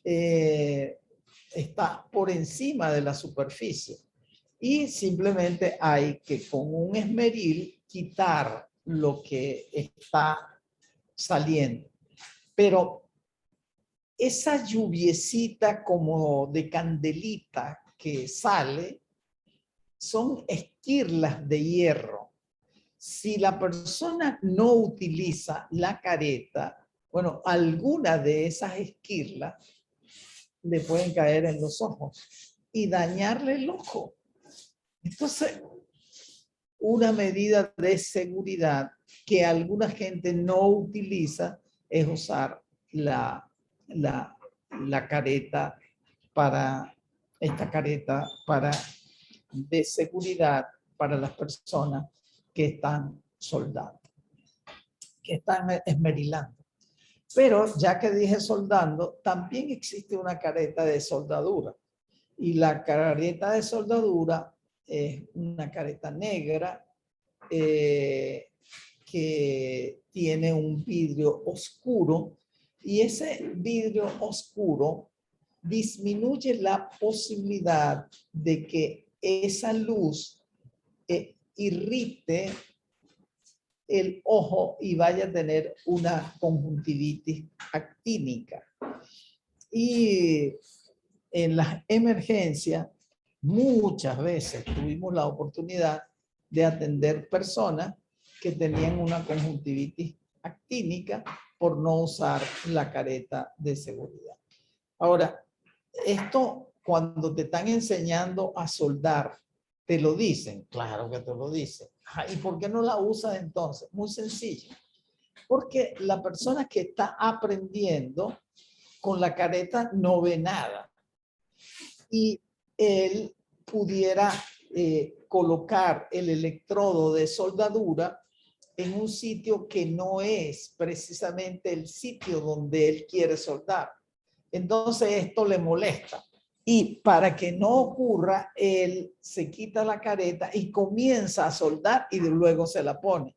está por encima de la superficie. Y simplemente hay que con un esmeril quitar lo que está saliendo. Pero esa lluviecita como de candelita que sale son esquirlas de hierro. Si la persona no utiliza la careta, bueno, alguna de esas esquirlas le pueden caer en los ojos y dañarle el ojo. Entonces, una medida de seguridad que alguna gente no utiliza es usar la careta esta careta de seguridad para las personas que están soldando, que están esmerilando. Pero ya que dije soldando, también existe una careta de soldadura. Y la careta de soldadura es una careta negra que tiene un vidrio oscuro, y ese vidrio oscuro disminuye la posibilidad de que esa luz irrite el ojo y vaya a tener una conjuntivitis actínica. Y en las emergencias, muchas veces tuvimos la oportunidad de atender personas que tenían una conjuntivitis actínica por no usar la careta de seguridad. Ahora, esto cuando te están enseñando a soldar, ¿te lo dicen? Claro que te lo dicen. ¿Y por qué no la usas entonces? Muy sencillo. Porque la persona que está aprendiendo con la careta no ve nada. Y él pudiera colocar el electrodo de soldadura en un sitio que no es precisamente el sitio donde él quiere soldar. Entonces esto le molesta. Y para que no ocurra, él se quita la careta y comienza a soldar y luego se la pone.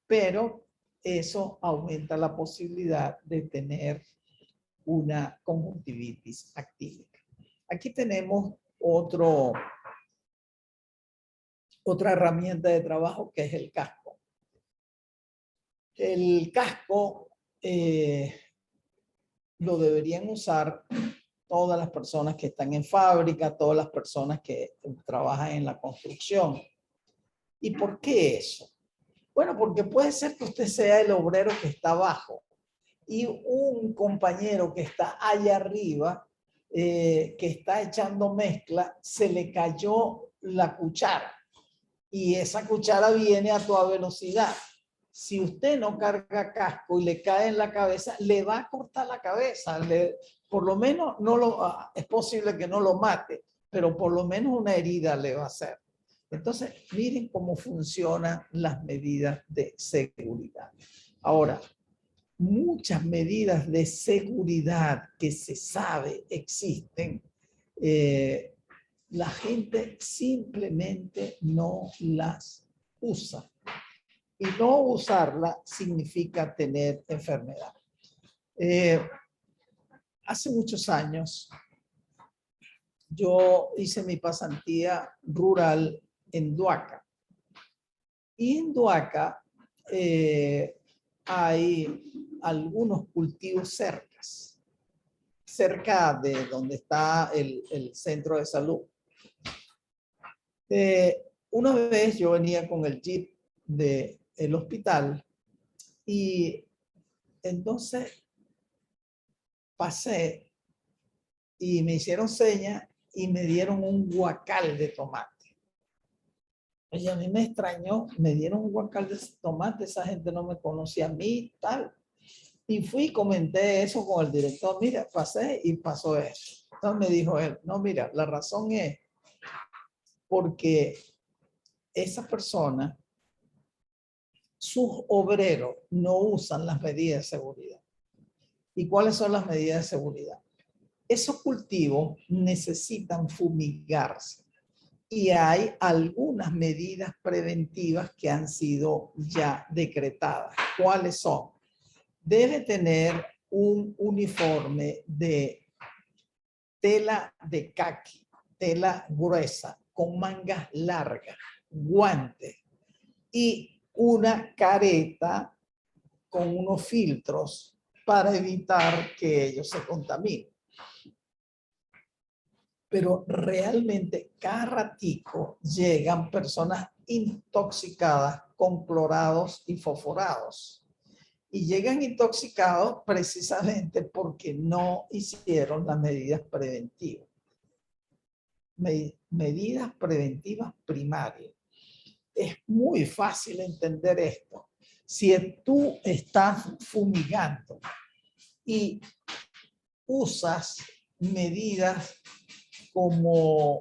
Pero eso aumenta la posibilidad de tener una conjuntivitis actínica. Aquí tenemos otra herramienta de trabajo que es el casco. El casco lo deberían usar todas las personas que están en fábrica, todas las personas que trabajan en la construcción. ¿Y por qué eso? Bueno, porque puede ser que usted sea el obrero que está abajo y un compañero que está allá arriba, que está echando mezcla, se le cayó la cuchara y esa cuchara viene a toda velocidad. Si usted no carga casco y le cae en la cabeza, le va a cortar la cabeza. Por lo menos es posible que no lo mate, pero por lo menos una herida le va a hacer. Entonces, miren cómo funcionan las medidas de seguridad. Ahora, muchas medidas de seguridad que se sabe existen, la gente simplemente no las usa. Y no usarla significa tener enfermedad. Hace muchos años, yo hice mi pasantía rural en Duaca. Y en Duaca hay algunos cultivos cerca de donde está el centro de salud. Una vez yo venía con el jeep del hospital y entonces pasé y me hicieron señas y me dieron un guacal de tomate. Oye, a mí me extrañó, me dieron un guacal de tomate, esa gente no me conocía a mí, tal. Y fui y comenté eso con el director, mira, pasé y pasó eso. Entonces me dijo él, no, mira, la razón es porque esa persona, sus obreros no usan las medidas de seguridad. ¿Y cuáles son las medidas de seguridad? Esos cultivos necesitan fumigarse y hay algunas medidas preventivas que han sido ya decretadas. ¿Cuáles son? Debe tener un uniforme de tela de caqui, tela gruesa, con mangas largas, guantes y una careta con unos filtros para evitar que ellos se contaminen. Pero realmente cada ratico llegan personas intoxicadas con clorados y fosforados. Y llegan intoxicados precisamente porque no hicieron las medidas preventivas. Medidas preventivas primarias. Es muy fácil entender esto. Si tú estás fumigando y usas medidas como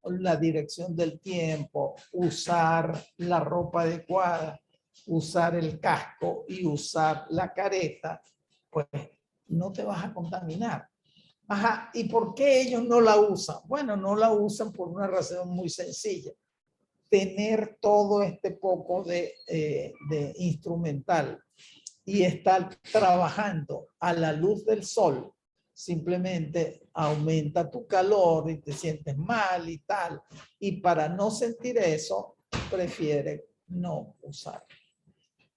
la dirección del tiempo, usar la ropa adecuada, usar el casco y usar la careta, pues no te vas a contaminar. Ajá, ¿y por qué ellos no la usan? Bueno, no la usan por una razón muy sencilla. Tener todo este poco de instrumental y estar trabajando a la luz del sol simplemente aumenta tu calor y te sientes mal y tal. Y para no sentir eso, prefiere no usarlo.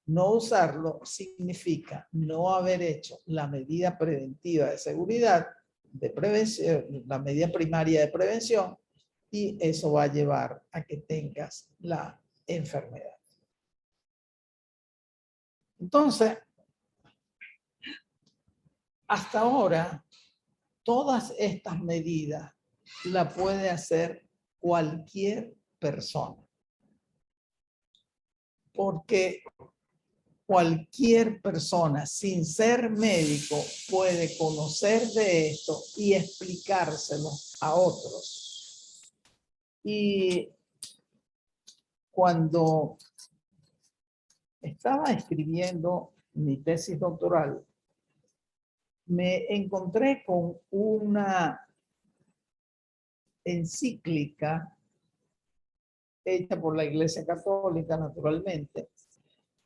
No usarlo significa no haber hecho la medida preventiva de seguridad, de prevención, la medida primaria de prevención, y eso va a llevar a que tengas la enfermedad. Entonces, hasta ahora, todas estas medidas la puede hacer cualquier persona. Porque cualquier persona, sin ser médico, puede conocer de esto y explicárselo a otros. Y cuando estaba escribiendo mi tesis doctoral, me encontré con una encíclica hecha por la Iglesia Católica, naturalmente,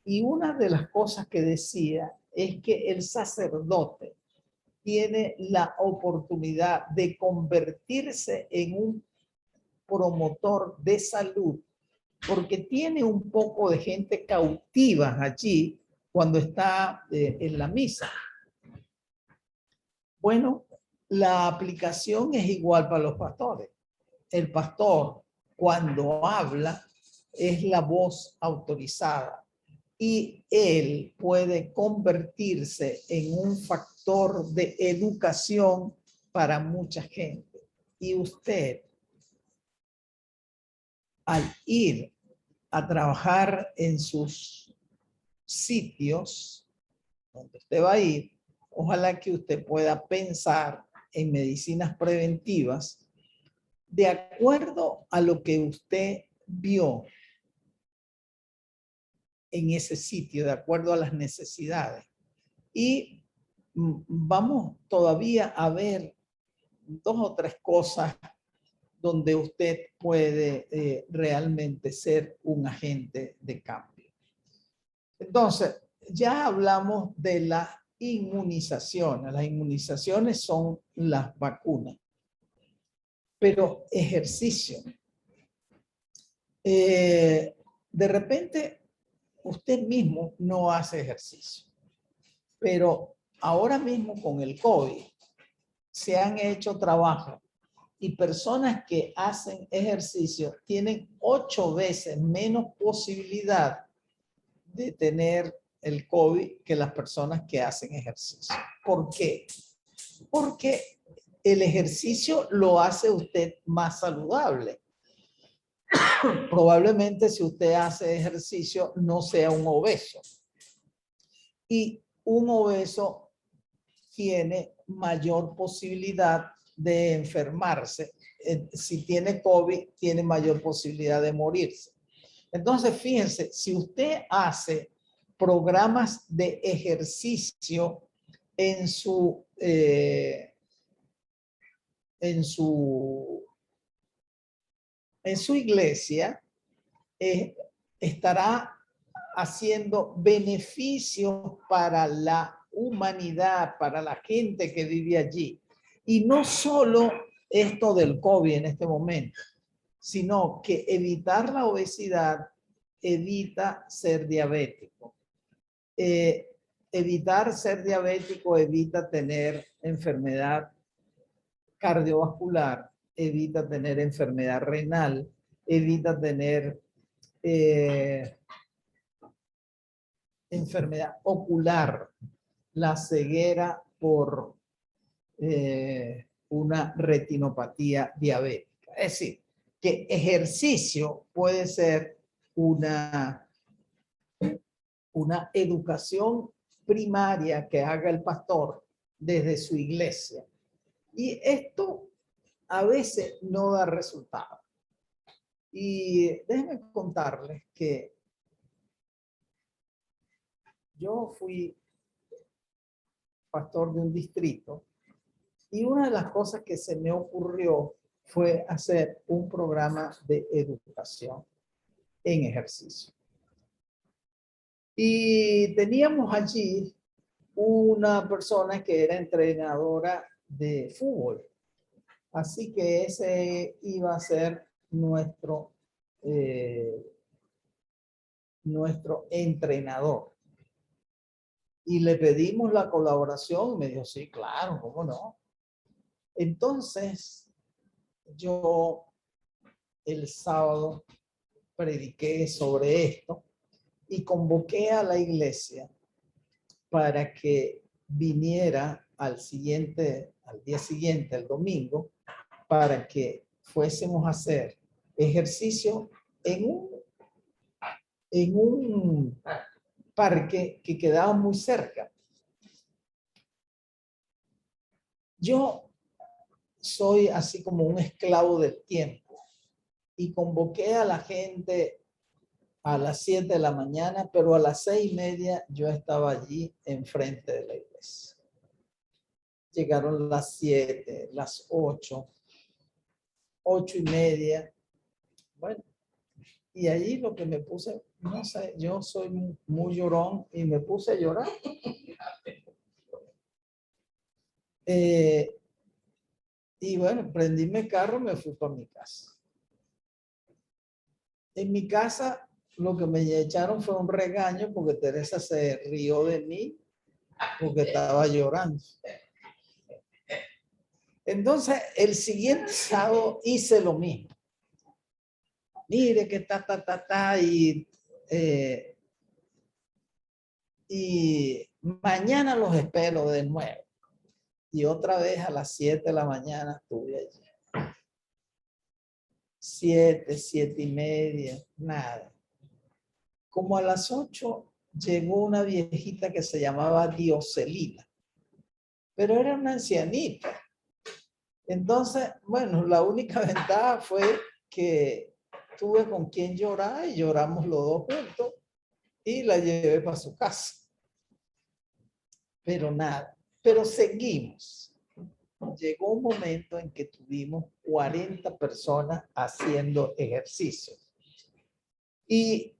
y una de las cosas que decía es que el sacerdote tiene la oportunidad de convertirse en un promotor de salud, porque tiene un poco de gente cautiva allí cuando está en la misa. Bueno, la aplicación es igual para los pastores. El pastor, cuando habla, es la voz autorizada y él puede convertirse en un factor de educación para mucha gente. Y usted, al ir a trabajar en sus sitios donde usted va a ir, ojalá que usted pueda pensar en medicinas preventivas de acuerdo a lo que usted vio en ese sitio, de acuerdo a las necesidades. Y vamos todavía a ver 2 o 3 cosas donde usted puede realmente ser un agente de cambio. Entonces, ya hablamos de las inmunizaciones. Las inmunizaciones son las vacunas. Pero ejercicio. De repente, usted mismo no hace ejercicio. Pero ahora mismo con el COVID se han hecho trabajos y personas que hacen ejercicio tienen 8 veces menos posibilidad de tener el COVID que las personas que hacen ejercicio. ¿Por qué? Porque el ejercicio lo hace usted más saludable. Probablemente si usted hace ejercicio no sea un obeso. Y un obeso tiene mayor posibilidad de enfermarse si tiene COVID, tiene mayor posibilidad de morirse. Entonces, fíjense, si usted hace programas de ejercicio en su iglesia, estará haciendo beneficios para la humanidad, para la gente que vive allí. Y no solo esto del COVID en este momento, sino que evitar la obesidad evita ser diabético. Evitar ser diabético evita tener enfermedad cardiovascular, evita tener enfermedad renal, evita tener enfermedad ocular, la ceguera por una retinopatía diabética. Es decir, que ejercicio puede ser una educación primaria que haga el pastor desde su iglesia. Y esto a veces no da resultado. Y déjenme contarles que yo fui pastor de un distrito y una de las cosas que se me ocurrió fue hacer un programa de educación en ejercicio. Y teníamos allí una persona que era entrenadora de fútbol. Así que ese iba a ser nuestro entrenador. Y le pedimos la colaboración y me dijo, sí, claro, ¿cómo no? Entonces, yo el sábado prediqué sobre esto y convoqué a la iglesia para que viniera al día siguiente, el domingo, para que fuésemos a hacer ejercicio en un parque que quedaba muy cerca. Yo soy así como un esclavo del tiempo y convoqué a la gente a las 7 de la mañana, pero a las 6:30 yo estaba allí enfrente de la iglesia. Llegaron las 7, las 8, 8:30. Bueno, y allí lo que me puse, no sé, yo soy muy llorón y me puse a llorar. Y bueno, prendí mi carro y me fui para mi casa. En mi casa lo que me echaron fue un regaño porque Teresa se rió de mí porque estaba llorando. Entonces, el siguiente sábado hice lo mismo. Mire que y mañana los espero de nuevo. Y otra vez a las 7 de la mañana estuve allí. 7, 7:30, nada. Como a las 8 llegó una viejita que se llamaba Dioselina, pero era una ancianita. Entonces, bueno, la única ventaja fue que tuve con quien llorar y lloramos los dos juntos y la llevé para su casa. Pero nada, pero seguimos. Llegó un momento en que tuvimos 40 personas haciendo ejercicio. Y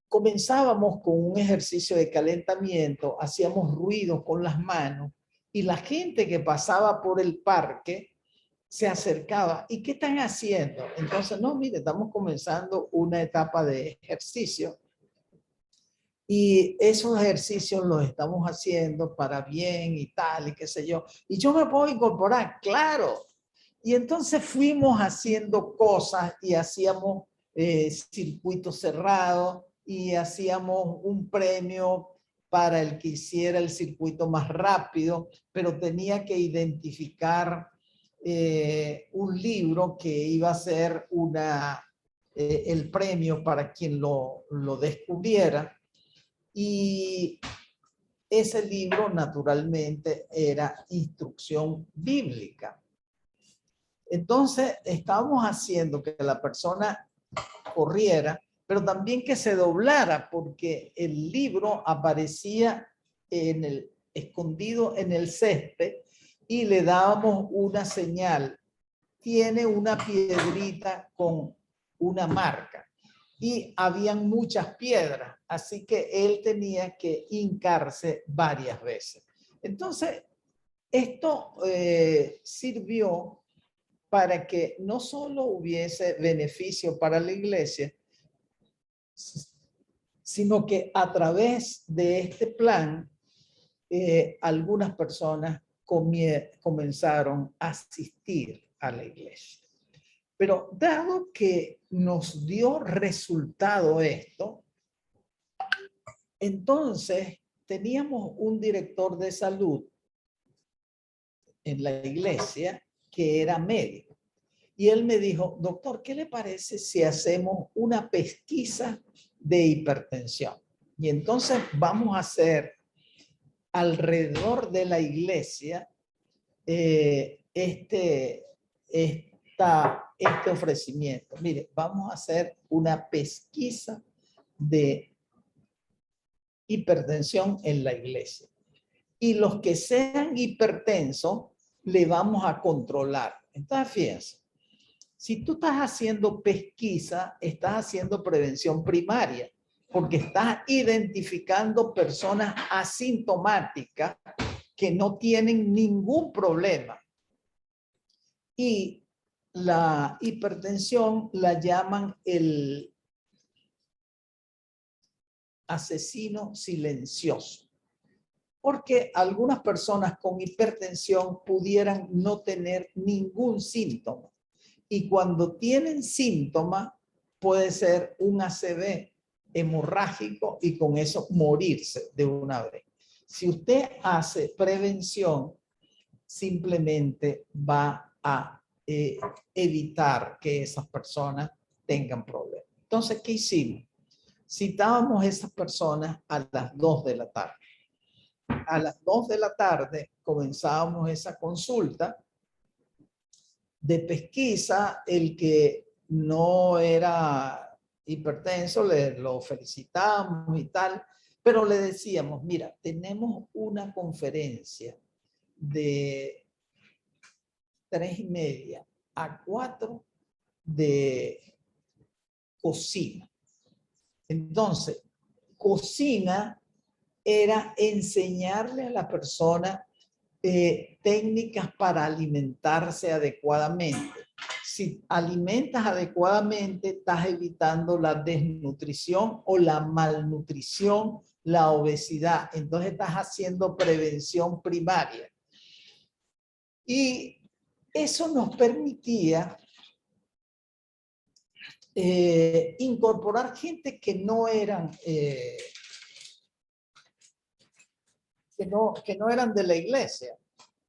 comenzábamos con un ejercicio de calentamiento, hacíamos ruidos con las manos y la gente que pasaba por el parque se acercaba. ¿Y qué están haciendo? Entonces, no, mire, estamos comenzando una etapa de ejercicio y esos ejercicios los estamos haciendo para bien y tal, y qué sé yo. Y yo me puedo incorporar, claro. Y entonces fuimos haciendo cosas y hacíamos circuitos cerrados y hacíamos un premio para el que hiciera el circuito más rápido, pero tenía que identificar un libro que iba a ser el premio para quien lo descubriera. Y ese libro naturalmente era instrucción bíblica. Entonces, estábamos haciendo que la persona corriera, pero también que se doblara, porque el libro aparecía escondido en el césped y le dábamos una señal. Tiene una piedrita con una marca y habían muchas piedras, así que él tenía que hincarse varias veces. Entonces, esto sirvió para que no solo hubiese beneficio para la iglesia, sino que a través de este plan, algunas personas comenzaron a asistir a la iglesia. Pero dado que nos dio resultado esto, entonces teníamos un director de salud en la iglesia que era médico. Y él me dijo, doctor, ¿qué le parece si hacemos una pesquisa de hipertensión? Y entonces vamos a hacer alrededor de la iglesia este ofrecimiento. Mire, vamos a hacer una pesquisa de hipertensión en la iglesia. Y los que sean hipertensos, le vamos a controlar. Entonces, fíjense, si tú estás haciendo pesquisa, estás haciendo prevención primaria, porque estás identificando personas asintomáticas que no tienen ningún problema. Y la hipertensión la llaman el asesino silencioso, porque algunas personas con hipertensión pudieran no tener ningún síntoma. Y cuando tienen síntomas, puede ser un ACV hemorrágico y con eso morirse de una vez. Si usted hace prevención, simplemente va a evitar que esas personas tengan problemas. Entonces, ¿qué hicimos? Citábamos a esas personas a las 2 de la tarde. A las 2 de la tarde comenzábamos esa consulta de pesquisa. El que no era hipertenso, lo felicitamos y tal, pero le decíamos, mira, tenemos una conferencia de 3:30 a 4 de cocina. Entonces, cocina era enseñarle a la persona técnicas para alimentarse adecuadamente. Si alimentas adecuadamente, estás evitando la desnutrición o la malnutrición, la obesidad. Entonces estás haciendo prevención primaria. Y eso nos permitía incorporar gente que no eran que no eran de la iglesia,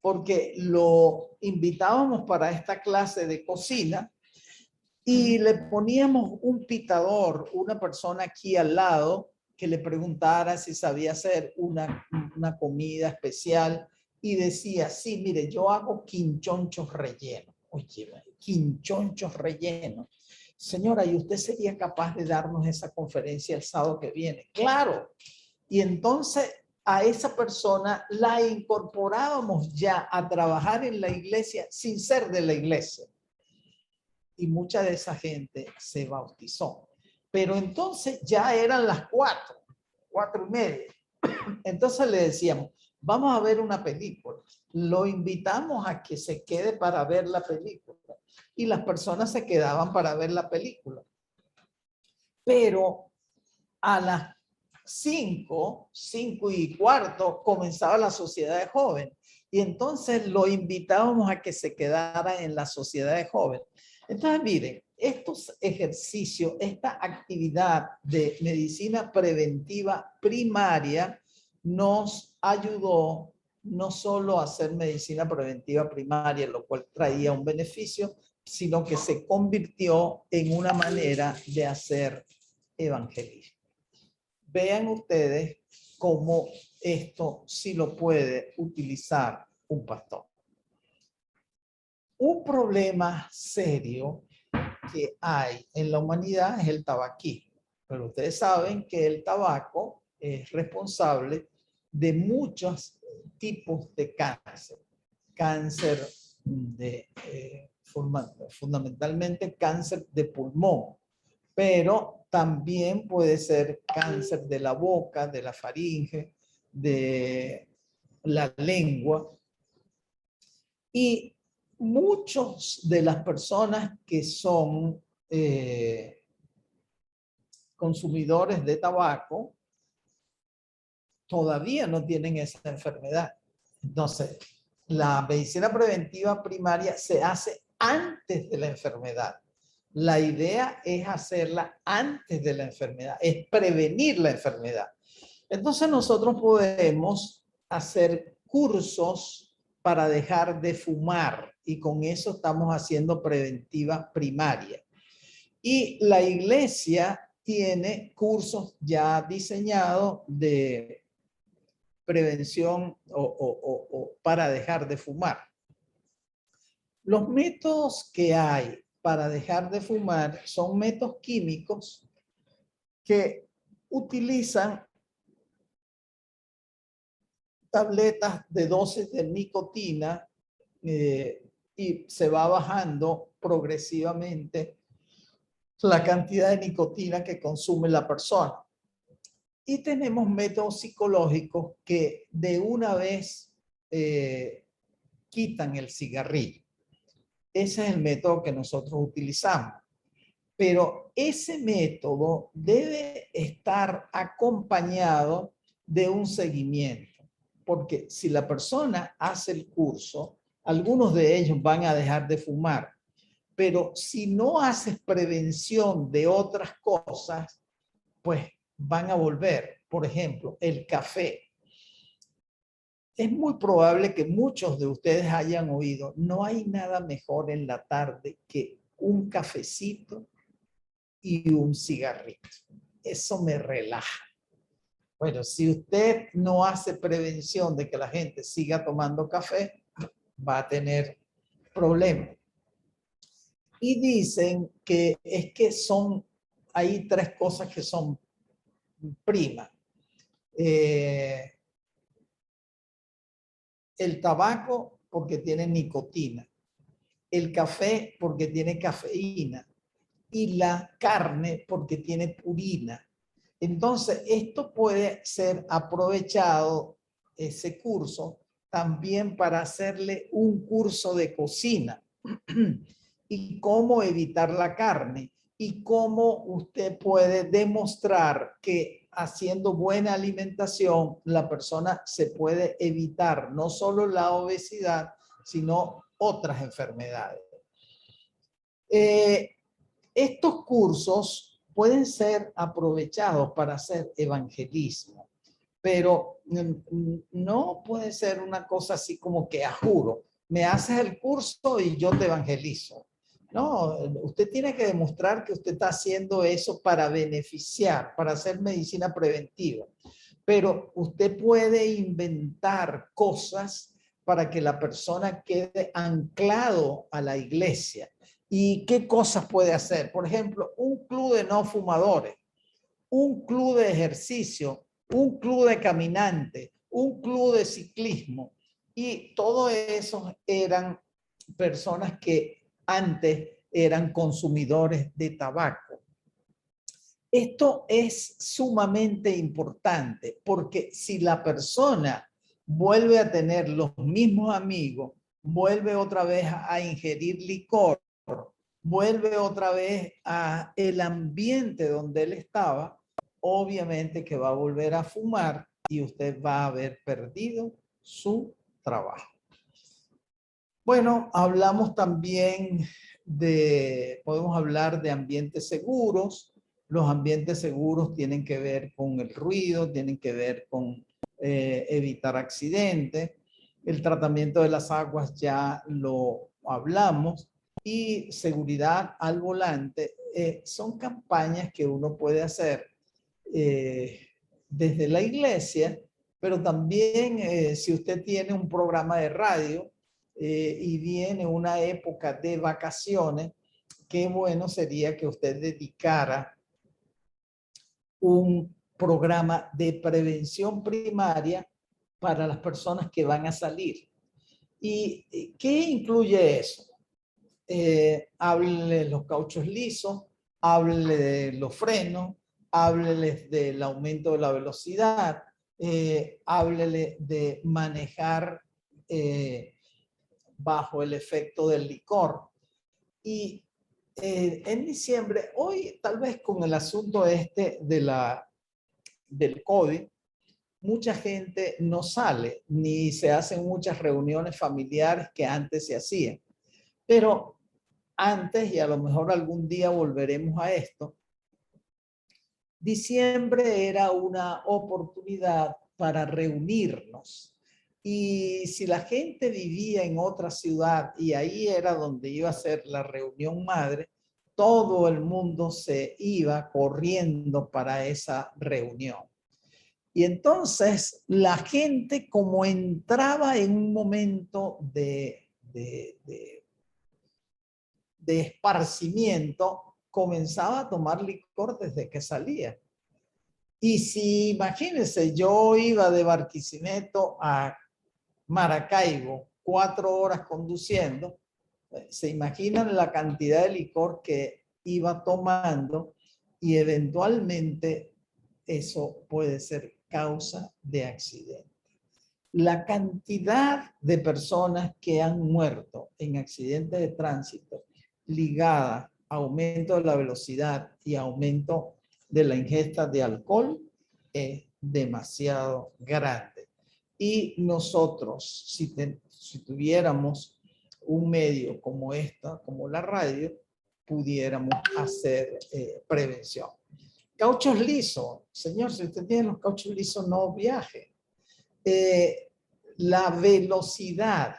porque lo invitábamos para esta clase de cocina y le poníamos un pitador, una persona aquí al lado que le preguntara si sabía hacer una comida especial y decía, sí, mire, yo hago quinchonchos rellenos. Oye, quinchonchos rellenos. Señora, ¿y usted sería capaz de darnos esa conferencia el sábado que viene? Claro. Y entonces a esa persona la incorporábamos ya a trabajar en la iglesia sin ser de la iglesia. Y mucha de esa gente se bautizó. Pero entonces ya eran las 4:30. Entonces le decíamos, vamos a ver una película. Lo invitamos a que se quede para ver la película. Y las personas se quedaban para ver la película. Pero a las 5:15 comenzaba la sociedad de jóvenes. Y entonces lo invitábamos a que se quedara en la sociedad de jóvenes. Entonces, miren, estos ejercicios, esta actividad de medicina preventiva primaria nos ayudó no solo a hacer medicina preventiva primaria, lo cual traía un beneficio, sino que se convirtió en una manera de hacer evangelismo. Vean ustedes cómo esto sí lo puede utilizar un pastor. Un problema serio que hay en la humanidad es el tabaquismo. Pero ustedes saben que el tabaco es responsable de muchos tipos de cáncer. Cáncer fundamentalmente cáncer de pulmón, pero también puede ser cáncer de la boca, de la faringe, de la lengua. Y muchos de las personas que son consumidores de tabaco todavía no tienen esa enfermedad. Entonces, la medicina preventiva primaria se hace antes de la enfermedad. La idea es hacerla antes de la enfermedad, es prevenir la enfermedad. Entonces nosotros podemos hacer cursos para dejar de fumar y con eso estamos haciendo preventiva primaria. Y la iglesia tiene cursos ya diseñados de prevención o para dejar de fumar. Los métodos que hay para dejar de fumar son métodos químicos que utilizan tabletas de dosis de nicotina y se va bajando progresivamente la cantidad de nicotina que consume la persona. Y tenemos métodos psicológicos que de una vez quitan el cigarrillo. Ese es el método que nosotros utilizamos. Pero ese método debe estar acompañado de un seguimiento. Porque si la persona hace el curso, algunos de ellos van a dejar de fumar. Pero si no haces prevención de otras cosas, pues van a volver. Por ejemplo, el café. Es muy probable que muchos de ustedes hayan oído, no hay nada mejor en la tarde que un cafecito y un cigarrito. Eso me relaja. Bueno, si usted no hace prevención de que la gente siga tomando café, va a tener problemas. Y dicen que es que hay tres cosas que son primas. El tabaco porque tiene nicotina, el café porque tiene cafeína y la carne porque tiene purina. Entonces, esto puede ser aprovechado, ese curso, también para hacerle un curso de cocina y cómo evitar la carne y cómo usted puede demostrar que haciendo buena alimentación la persona se puede evitar no solo la obesidad, sino otras enfermedades. Estos cursos pueden ser aprovechados para hacer evangelismo, pero no puede ser una cosa así como que a juro, me haces el curso y yo te evangelizo. No, usted tiene que demostrar que usted está haciendo eso para beneficiar, para hacer medicina preventiva. Pero usted puede inventar cosas para que la persona quede anclado a la iglesia. ¿Y qué cosas puede hacer? Por ejemplo, un club de no fumadores, un club de ejercicio, un club de caminantes, un club de ciclismo. Y todos esos eran personas que antes eran consumidores de tabaco. Esto es sumamente importante porque si la persona vuelve a tener los mismos amigos, vuelve otra vez a ingerir licor, vuelve otra vez a el ambiente donde él estaba, obviamente que va a volver a fumar y usted va a haber perdido su trabajo. Bueno, hablamos también podemos hablar de ambientes seguros. Los ambientes seguros tienen que ver con el ruido, tienen que ver con evitar accidentes. El tratamiento de las aguas ya lo hablamos. Y seguridad al volante son campañas que uno puede hacer desde la iglesia, pero también si usted tiene un programa de radio, y viene una época de vacaciones, qué bueno sería que usted dedicara un programa de prevención primaria para las personas que van a salir. ¿Y qué incluye eso? Háblenle de los cauchos lisos, háblenle de los frenos, háblenles del aumento de la velocidad, háblenle de manejar bajo el efecto del licor. Y en diciembre, hoy tal vez con el asunto este del COVID, mucha gente no sale, ni se hacen muchas reuniones familiares que antes se hacían. Pero antes, y a lo mejor algún día volveremos a esto, diciembre era una oportunidad para reunirnos. Y si la gente vivía en otra ciudad y ahí era donde iba a ser la reunión madre, todo el mundo se iba corriendo para esa reunión. Y entonces la gente, como entraba en un momento de esparcimiento, comenzaba a tomar licor desde que salía. Y si, imagínense, yo iba de Barquisimeto a Maracaibo, 4 horas conduciendo, se imaginan la cantidad de licor que iba tomando y eventualmente eso puede ser causa de accidente. La cantidad de personas que han muerto en accidentes de tránsito ligada a aumento de la velocidad y aumento de la ingesta de alcohol es demasiado grande. Y nosotros, si tuviéramos un medio como esta, como la radio, pudiéramos hacer prevención. Cauchos lisos. Señor, si usted tiene los cauchos lisos, no viaje. La velocidad.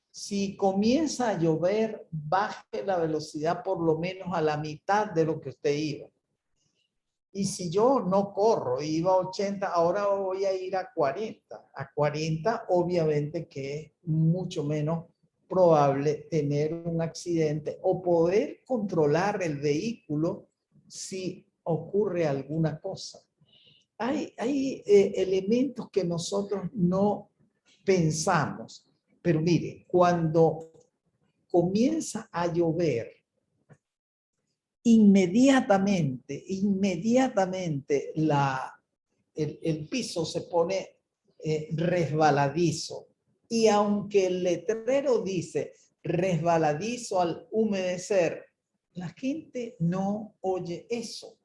Si comienza a llover, baje la velocidad por lo menos a la mitad de lo que usted iba. Y si yo no corro, iba a 80, ahora voy a ir a 40. A 40, obviamente que es mucho menos probable tener un accidente o poder controlar el vehículo si ocurre alguna cosa. Hay elementos que nosotros no pensamos, pero mire, cuando comienza a llover, inmediatamente el piso se pone resbaladizo. Y aunque el letrero dice resbaladizo al humedecer, la gente no oye eso,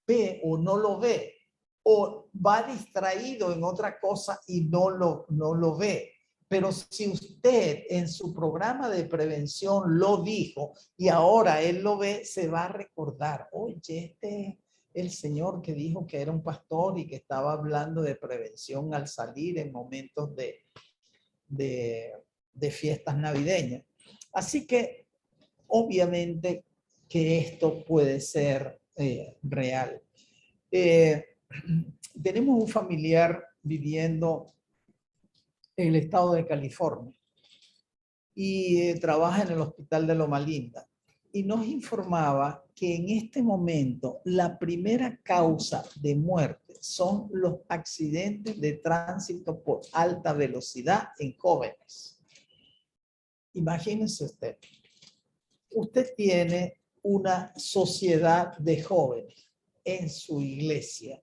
ve o no lo ve, o va distraído en otra cosa y no lo ve. Pero si usted en su programa de prevención lo dijo y ahora él lo ve, se va a recordar, oye, este es el señor que dijo que era un pastor y que estaba hablando de prevención al salir en momentos de fiestas navideñas. Así que obviamente que esto puede ser real. Tenemos un familiar viviendo en el estado de California y trabaja en el hospital de Loma Linda. Y nos informaba que en este momento la primera causa de muerte son los accidentes de tránsito por alta velocidad en jóvenes. Imagínense usted. Usted tiene una sociedad de jóvenes en su iglesia.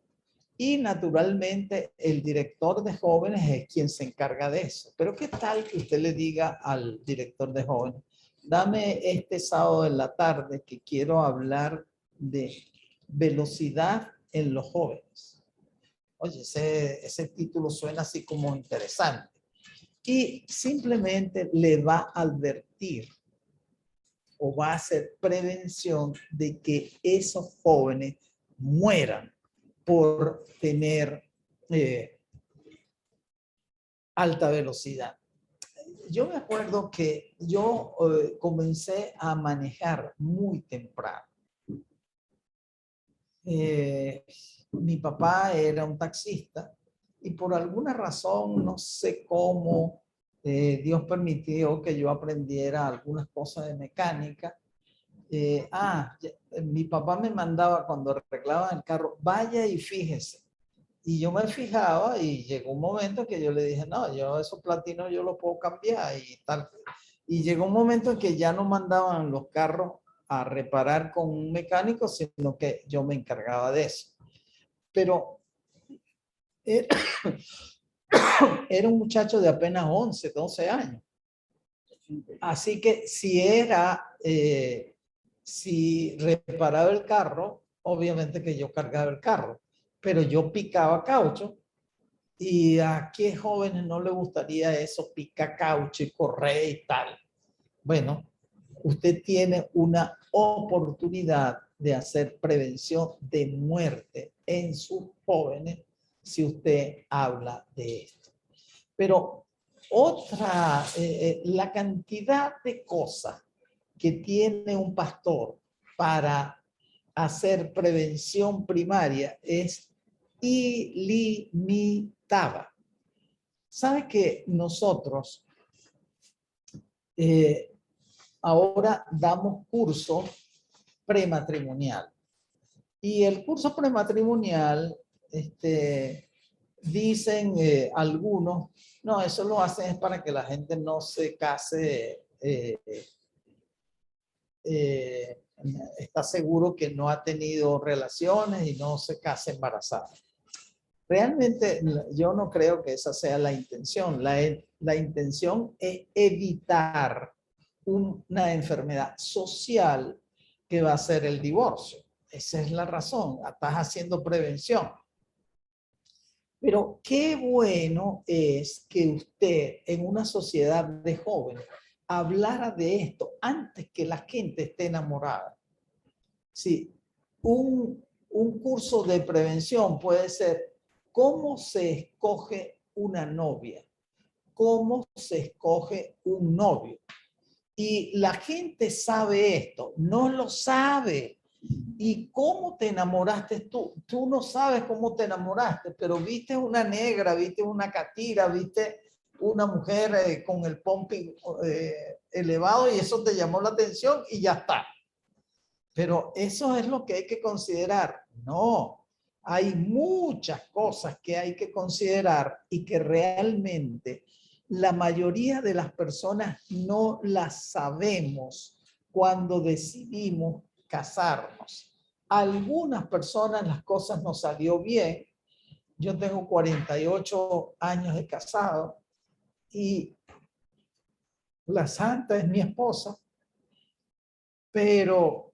Y naturalmente el director de jóvenes es quien se encarga de eso. Pero ¿qué tal que usted le diga al director de jóvenes, dame este sábado en la tarde que quiero hablar de velocidad en los jóvenes? Oye, ese título suena así como interesante. Y simplemente le va a advertir o va a hacer prevención de que esos jóvenes mueran por tener alta velocidad. Yo me acuerdo que yo comencé a manejar muy temprano. Mi papá era un taxista y por alguna razón, no sé cómo, Dios permitió que yo aprendiera algunas cosas de mecánica. Mi papá me mandaba cuando arreglaban el carro, vaya y fíjese. Y yo me fijaba y llegó un momento que yo le dije, no, yo esos platinos yo los puedo cambiar y tal. Y llegó un momento en que ya no mandaban los carros a reparar con un mecánico, sino que yo me encargaba de eso. Pero era, era un muchacho de apenas 11, 12 años. Así que si reparaba el carro, obviamente que yo cargaba el carro, pero yo picaba caucho. ¿Y a qué jóvenes no le gustaría eso, pica caucho y correr y tal? Bueno, usted tiene una oportunidad de hacer prevención de muerte en sus jóvenes si usted habla de esto. Pero la cantidad de cosas que tiene un pastor para hacer prevención primaria es ilimitada. ¿Sabe que nosotros ahora damos curso prematrimonial? Y el curso prematrimonial, dicen algunos, no, eso lo hacen es para que la gente no se case, está seguro que no ha tenido relaciones y no se case embarazada. Realmente yo no creo que esa sea la intención. La intención es evitar una enfermedad social que va a ser el divorcio. Esa es la razón. Estás haciendo prevención. Pero qué bueno es que usted en una sociedad de jóvenes hablara de esto antes que la gente esté enamorada. Sí, un curso de prevención puede ser cómo se escoge una novia, cómo se escoge un novio. Y la gente sabe esto, no lo sabe. ¿Y cómo te enamoraste tú? Tú no sabes cómo te enamoraste, pero viste una negra, viste una catira, viste una mujer con el pompi elevado y eso te llamó la atención y ya está. Pero eso es lo que hay que considerar. No, hay muchas cosas que hay que considerar y que realmente la mayoría de las personas no las sabemos cuando decidimos casarnos. A algunas personas las cosas nos salió bien. Yo tengo 48 años de casado y la santa es mi esposa, pero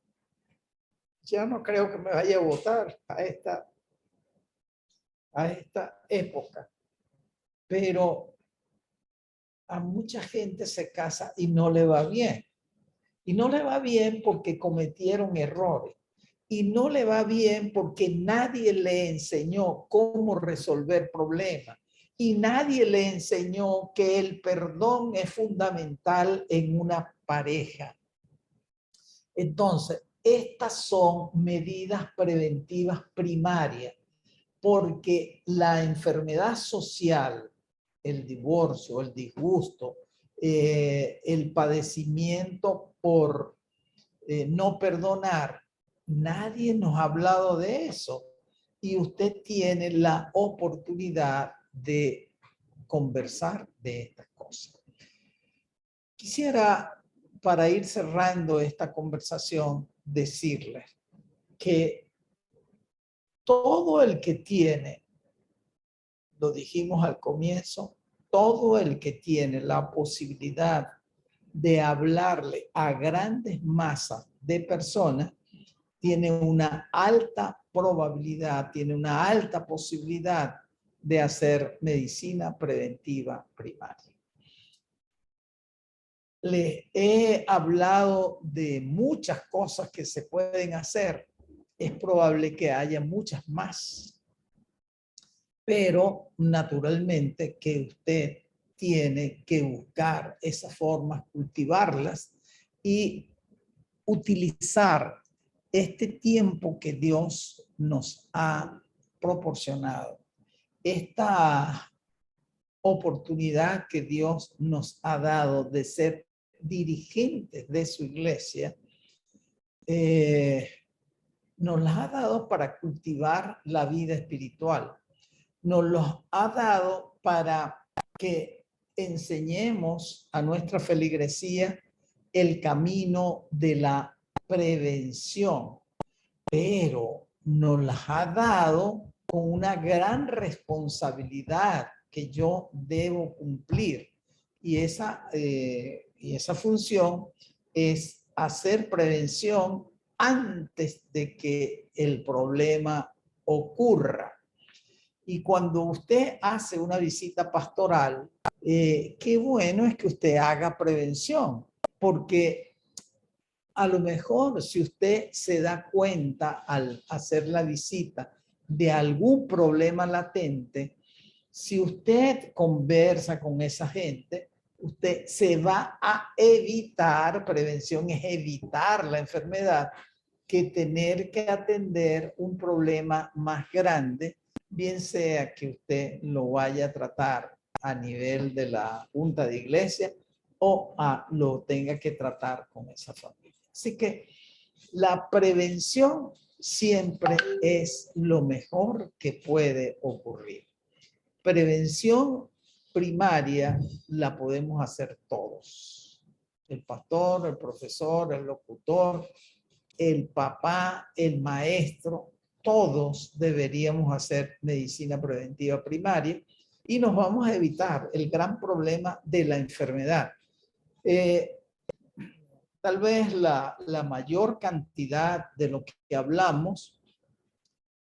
ya no creo que me vaya a votar a esta época. Pero a mucha gente se casa y no le va bien. Y no le va bien porque cometieron errores. Y no le va bien porque nadie le enseñó cómo resolver problemas. Y nadie le enseñó que el perdón es fundamental en una pareja. Entonces, estas son medidas preventivas primarias, porque la enfermedad social, el divorcio, el disgusto, el padecimiento por no perdonar, nadie nos ha hablado de eso. Y usted tiene la oportunidad de conversar de estas cosas. Quisiera, para ir cerrando esta conversación, decirles que todo el que tiene, lo dijimos al comienzo, todo el que tiene la posibilidad de hablarle a grandes masas de personas, tiene una alta probabilidad, tiene una alta posibilidad de hacer medicina preventiva primaria. Les he hablado de muchas cosas que se pueden hacer. Es probable que haya muchas más. Pero naturalmente que usted tiene que buscar esas formas, cultivarlas y utilizar este tiempo que Dios nos ha proporcionado. Esta oportunidad que Dios nos ha dado de ser dirigentes de su iglesia, nos las ha dado para cultivar la vida espiritual. Nos los ha dado para que enseñemos a nuestra feligresía el camino de la prevención, pero nos las ha dado con una gran responsabilidad que yo debo cumplir. Y esa función es hacer prevención antes de que el problema ocurra. Y cuando usted hace una visita pastoral, qué bueno es que usted haga prevención, porque a lo mejor si usted se da cuenta al hacer la visita de algún problema latente, si usted conversa con esa gente, usted se va a evitar, prevención es evitar la enfermedad, que tener que atender un problema más grande, bien sea que usted lo vaya a tratar a nivel de la junta de iglesia o lo tenga que tratar con esa familia. Así que la prevención siempre es lo mejor que puede ocurrir. Prevención primaria la podemos hacer todos. El pastor, el profesor, el locutor, el papá, el maestro, todos deberíamos hacer medicina preventiva primaria y nos vamos a evitar el gran problema de la enfermedad. Tal vez la mayor cantidad de lo que hablamos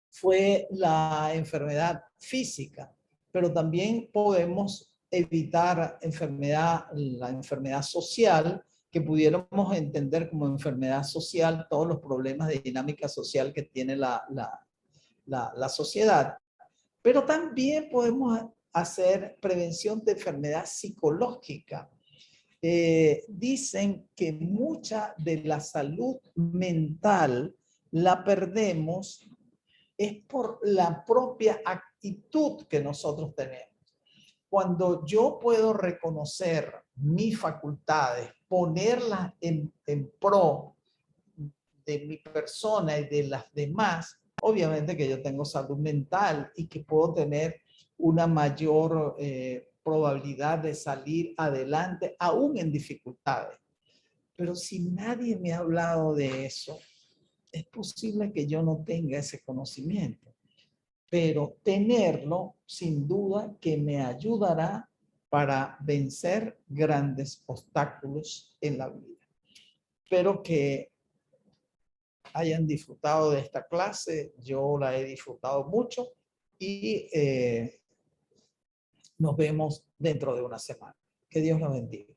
fue la enfermedad física, pero también podemos evitar la enfermedad social, que pudiéramos entender como enfermedad social todos los problemas de dinámica social que tiene la sociedad. Pero también podemos hacer prevención de enfermedad psicológica. Dicen que mucha de la salud mental la perdemos es por la propia actitud que nosotros tenemos. Cuando yo puedo reconocer mis facultades, ponerlas en pro de mi persona y de las demás, obviamente que yo tengo salud mental y que puedo tener una mayor probabilidad de salir adelante, aún en dificultades. Pero si nadie me ha hablado de eso, es posible que yo no tenga ese conocimiento. Pero tenerlo, sin duda, que me ayudará para vencer grandes obstáculos en la vida. Espero que hayan disfrutado de esta clase. Yo la he disfrutado mucho y nos vemos dentro de una semana. Que Dios los bendiga.